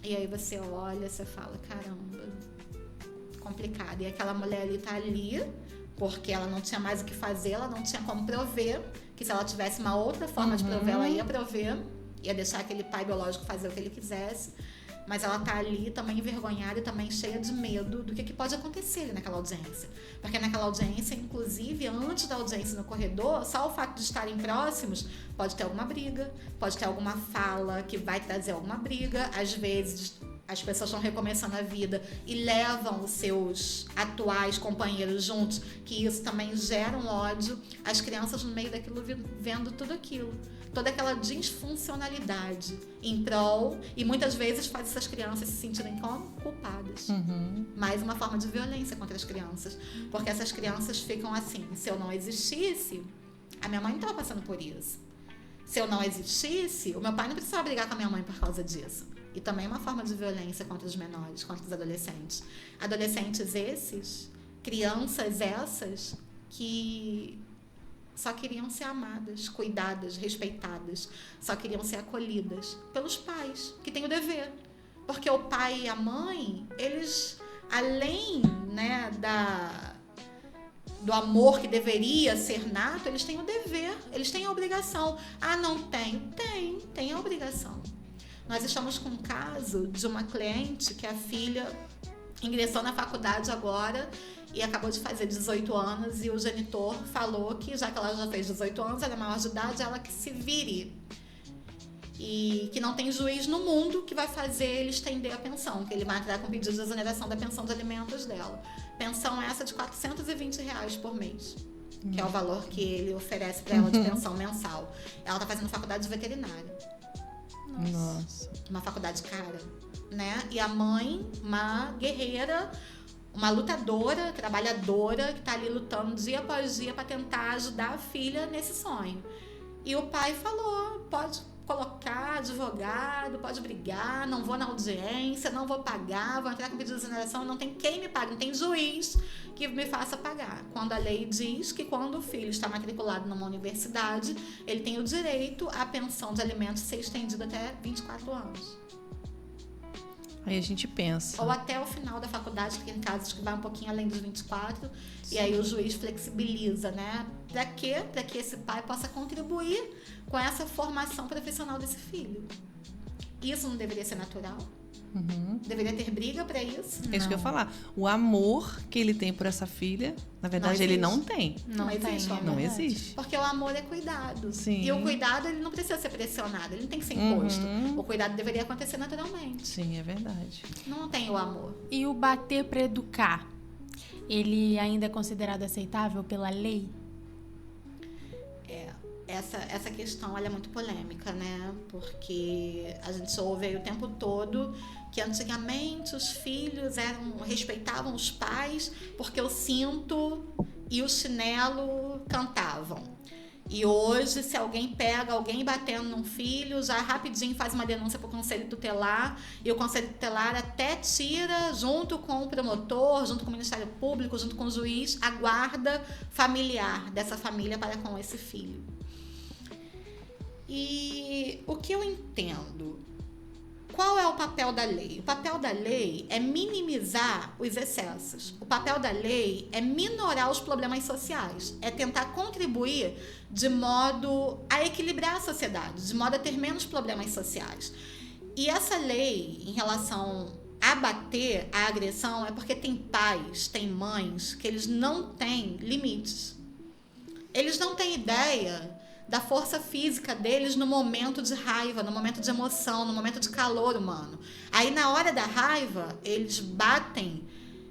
E aí você olha, você fala, caramba, complicado. E aquela mulher ali tá ali porque ela não tinha mais o que fazer, ela não tinha como prover, que se ela tivesse uma outra forma de prover, ela ia prover, ia deixar aquele pai biológico fazer o que ele quisesse, mas ela tá ali também envergonhada e também cheia de medo do que pode acontecer naquela audiência. Porque naquela audiência, inclusive, antes da audiência no corredor, só o fato de estarem próximos, pode ter alguma briga, pode ter alguma fala que vai trazer alguma briga, às vezes as pessoas estão recomeçando a vida e levam os seus atuais companheiros juntos, que isso também gera um ódio. As crianças no meio daquilo vendo tudo aquilo, toda aquela disfuncionalidade em prol, e muitas vezes faz essas crianças se sentirem como culpadas. Mais uma forma de violência contra as crianças, porque essas crianças ficam assim, se eu não existisse, a minha mãe não estava passando por isso. Se eu não existisse, o meu pai não precisava brigar com a minha mãe por causa disso. E também é uma forma de violência contra os menores, contra os adolescentes. Adolescentes esses, crianças essas, que só queriam ser amadas, cuidadas, respeitadas. Só queriam ser acolhidas pelos pais, que têm o dever. Porque o pai e a mãe, eles, além, né, do amor que deveria ser nato, eles têm o dever, eles têm a obrigação. Ah, não tem? Tem a obrigação. Nós estamos com um caso de uma cliente que a filha ingressou na faculdade agora e acabou de fazer 18 anos e o genitor falou que, já que ela já fez 18 anos, ela é maior de idade, ela que se vire. E que não tem juiz no mundo que vai fazer ele estender a pensão, que ele vai entrar com pedido de exoneração da pensão de alimentos dela. Pensão essa de R$420 por mês, que é o valor que ele oferece para ela de pensão mensal. Ela está fazendo faculdade de veterinária. Nossa. Uma faculdade cara, né? E a mãe, uma guerreira, uma lutadora, trabalhadora, que está ali lutando dia após dia para tentar ajudar a filha nesse sonho. E o pai falou, pode colocar advogado, pode brigar, não vou na audiência, não vou pagar, vou entrar com pedido de exoneração, não tem quem me pague, não tem juiz que me faça pagar. Quando a lei diz que quando o filho está matriculado numa universidade, ele tem o direito à pensão de alimentos ser estendida até 24 anos. Aí a gente pensa. Ou até o final da faculdade, que tem casos que vai um pouquinho além dos 24, sim. E aí o juiz flexibiliza, né? Para quê? Para que esse pai possa contribuir com essa formação profissional desse filho. Isso não deveria ser natural? Uhum. Deveria ter briga para isso? É isso que eu ia falar. O amor que ele tem por essa filha, na verdade, ele não tem. Não existe. Não existe. Porque o amor é cuidado. Sim. E o cuidado, ele não precisa ser pressionado, ele não tem que ser imposto. O cuidado deveria acontecer naturalmente. Sim, é verdade. Não tem o amor. E o bater para educar, ele ainda é considerado aceitável pela lei? Essa questão ela é muito polêmica, né? Porque a gente ouve aí o tempo todo que antigamente os filhos respeitavam os pais porque o cinto e o chinelo cantavam. E hoje, se alguém pega alguém batendo num filho, já rapidinho faz uma denúncia para o Conselho Tutelar, e o Conselho Tutelar até tira, junto com o promotor, junto com o Ministério Público, junto com o juiz, a guarda familiar dessa família para com esse filho. E o que eu entendo? Qual é o papel da lei? O papel da lei é minimizar os excessos. O papel da lei é minorar os problemas sociais. É tentar contribuir de modo a equilibrar a sociedade, de modo a ter menos problemas sociais. E essa lei, em relação a bater, a agressão, é porque tem pais, tem mães, que eles não têm limites. Eles não têm ideia da força física deles no momento de raiva, no momento de emoção, no momento de calor humano. Aí, na hora da raiva, eles batem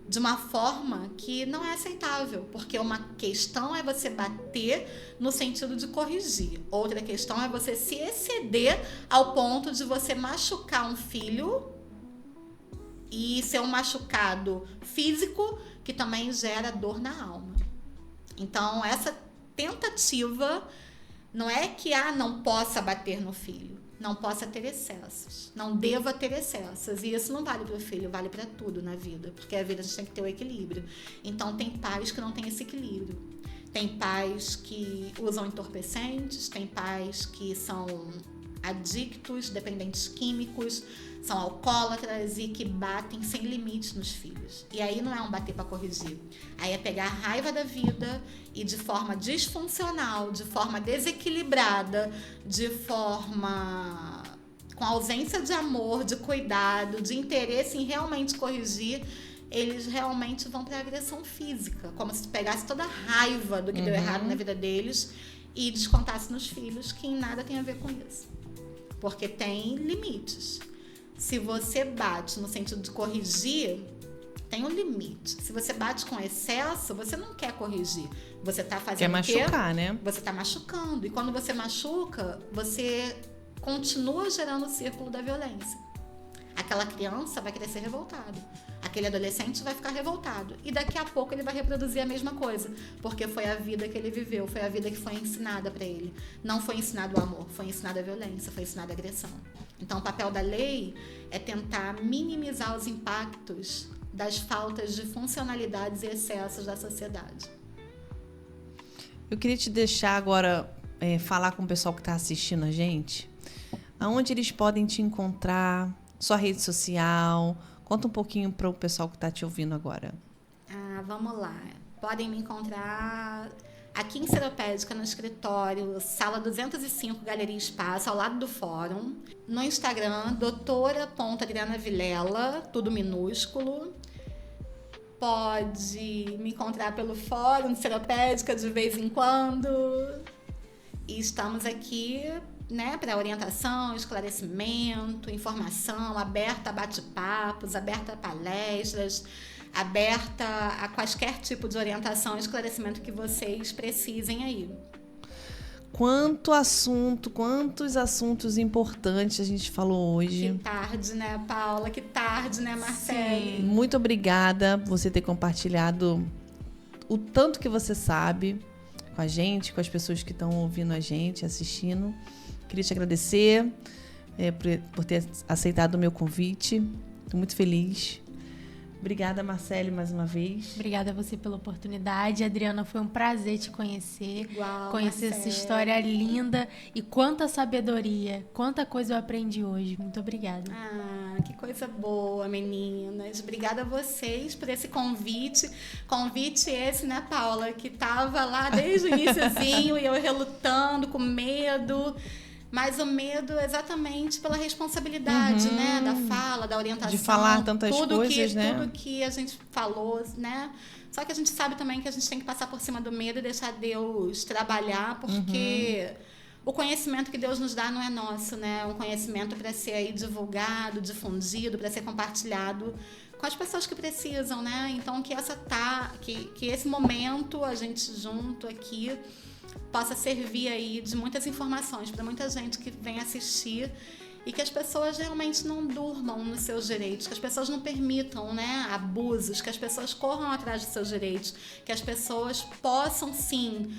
de uma forma que não é aceitável, porque uma questão é você bater no sentido de corrigir. Outra questão é você se exceder ao ponto de você machucar um filho e ser um machucado físico que também gera dor na alma. Então, essa tentativa não é que não possa bater no filho, não possa ter excessos, não deva ter excessos. E isso não vale para o filho, vale para tudo na vida, porque a vida a gente tem que ter o equilíbrio. Então tem pais que não têm esse equilíbrio. Tem pais que usam entorpecentes, tem pais que são adictos, dependentes químicos, são alcoólatras e que batem sem limites nos filhos. E aí não é um bater para corrigir. Aí é pegar a raiva da vida e de forma disfuncional, de forma desequilibrada, de forma com ausência de amor, de cuidado, de interesse em realmente corrigir, eles realmente vão para a agressão física, como se pegasse toda a raiva do que deu errado na vida deles e descontasse nos filhos, que em nada tem a ver com isso. Porque tem limites. Se você bate no sentido de corrigir, tem um limite. Se você bate com excesso, você não quer corrigir. Você está fazendo quer machucar, né? Você está machucando. E quando você machuca, você continua gerando o círculo da violência. Aquela criança vai crescer revoltada. Aquele adolescente vai ficar revoltado. E daqui a pouco ele vai reproduzir a mesma coisa. Porque foi a vida que ele viveu, foi a vida que foi ensinada para ele. Não foi ensinado o amor, foi ensinada a violência, foi ensinada a agressão. Então, o papel da lei é tentar minimizar os impactos das faltas de funcionalidades e excessos da sociedade. Eu queria te deixar agora falar com o pessoal que está assistindo a gente. Aonde eles podem te encontrar, sua rede social. Conta um pouquinho para o pessoal que está te ouvindo agora. Vamos lá. Podem me encontrar aqui em Seropédica, no escritório, sala 205, Galeria Espaço, ao lado do fórum. No Instagram, doutora.adrianavilela, tudo minúsculo. Pode me encontrar pelo fórum de Seropédica de vez em quando. E estamos aqui, né, para orientação, esclarecimento, informação, aberta a bate-papos, aberta a palestras, aberta a quaisquer tipo de orientação e esclarecimento que vocês precisem aí. Quantos assuntos importantes a gente falou hoje. Que tarde, né, Paula? Que tarde, né, Marcele? Muito obrigada por você ter compartilhado o tanto que você sabe com a gente, com as pessoas que estão ouvindo a gente, assistindo. Queria te agradecer por ter aceitado o meu convite. Estou muito feliz. Obrigada, Marcele, mais uma vez. Obrigada a você pela oportunidade. Adriana, foi um prazer te conhecer. Igual, conhecer Marcele. essa história linda e quanta sabedoria, quanta coisa eu aprendi hoje. Muito obrigada. Que coisa boa, meninas. Obrigada a vocês por esse convite. Convite esse, né, Paula, que estava lá desde o iniciozinho e eu relutando, com medo. Mas o medo exatamente pela responsabilidade, né? Da fala, da orientação. De falar tantas coisas, né? Tudo que a gente falou, né? Só que a gente sabe também que a gente tem que passar por cima do medo e deixar Deus trabalhar, porque o conhecimento que Deus nos dá não é nosso, né? É um conhecimento para ser aí divulgado, difundido, para ser compartilhado com as pessoas que precisam, né? Então, que esse momento, a gente junto aqui, possa servir aí de muitas informações para muita gente que vem assistir e que as pessoas realmente não durmam nos seus direitos, que as pessoas não permitam, né, abusos, que as pessoas corram atrás dos seus direitos, que as pessoas possam sim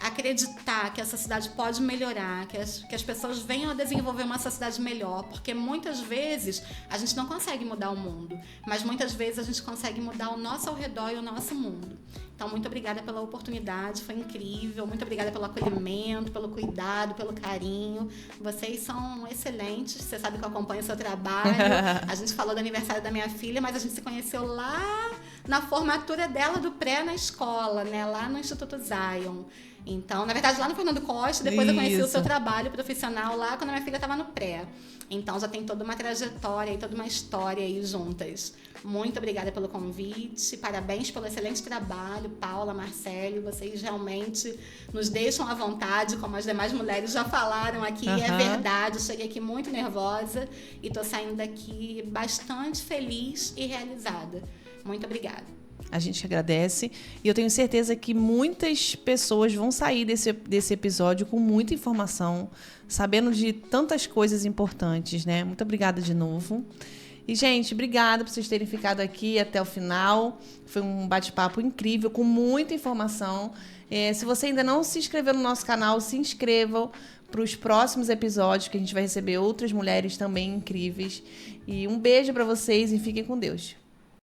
acreditar que a sociedade pode melhorar, que as pessoas venham a desenvolver uma sociedade melhor, porque muitas vezes a gente não consegue mudar o mundo, mas muitas vezes a gente consegue mudar o nosso ao redor e o nosso mundo. Então, muito obrigada pela oportunidade, foi incrível. Muito obrigada pelo acolhimento, pelo cuidado, pelo carinho. Vocês são excelentes, você sabe que eu acompanho o seu trabalho. A gente falou do aniversário da minha filha, mas a gente se conheceu lá na formatura dela do pré na escola, né? Lá no Instituto Zion. Então, na verdade, lá no Fernando Costa, depois eu conheci o seu trabalho profissional lá quando a minha filha estava no pré. Então, já tem toda uma trajetória e toda uma história aí juntas. Muito obrigada pelo convite, parabéns pelo excelente trabalho, Paula, Marcele, vocês realmente nos deixam à vontade, como as demais mulheres já falaram aqui, é verdade, eu cheguei aqui muito nervosa e tô saindo daqui bastante feliz e realizada. Muito obrigada. A gente agradece e eu tenho certeza que muitas pessoas vão sair desse episódio com muita informação, sabendo de tantas coisas importantes, né? Muito obrigada de novo. E, gente, obrigada por vocês terem ficado aqui até o final. Foi um bate-papo incrível, com muita informação. Se você ainda não se inscreveu no nosso canal, se inscrevam para os próximos episódios, que a gente vai receber outras mulheres também incríveis. E um beijo para vocês e fiquem com Deus.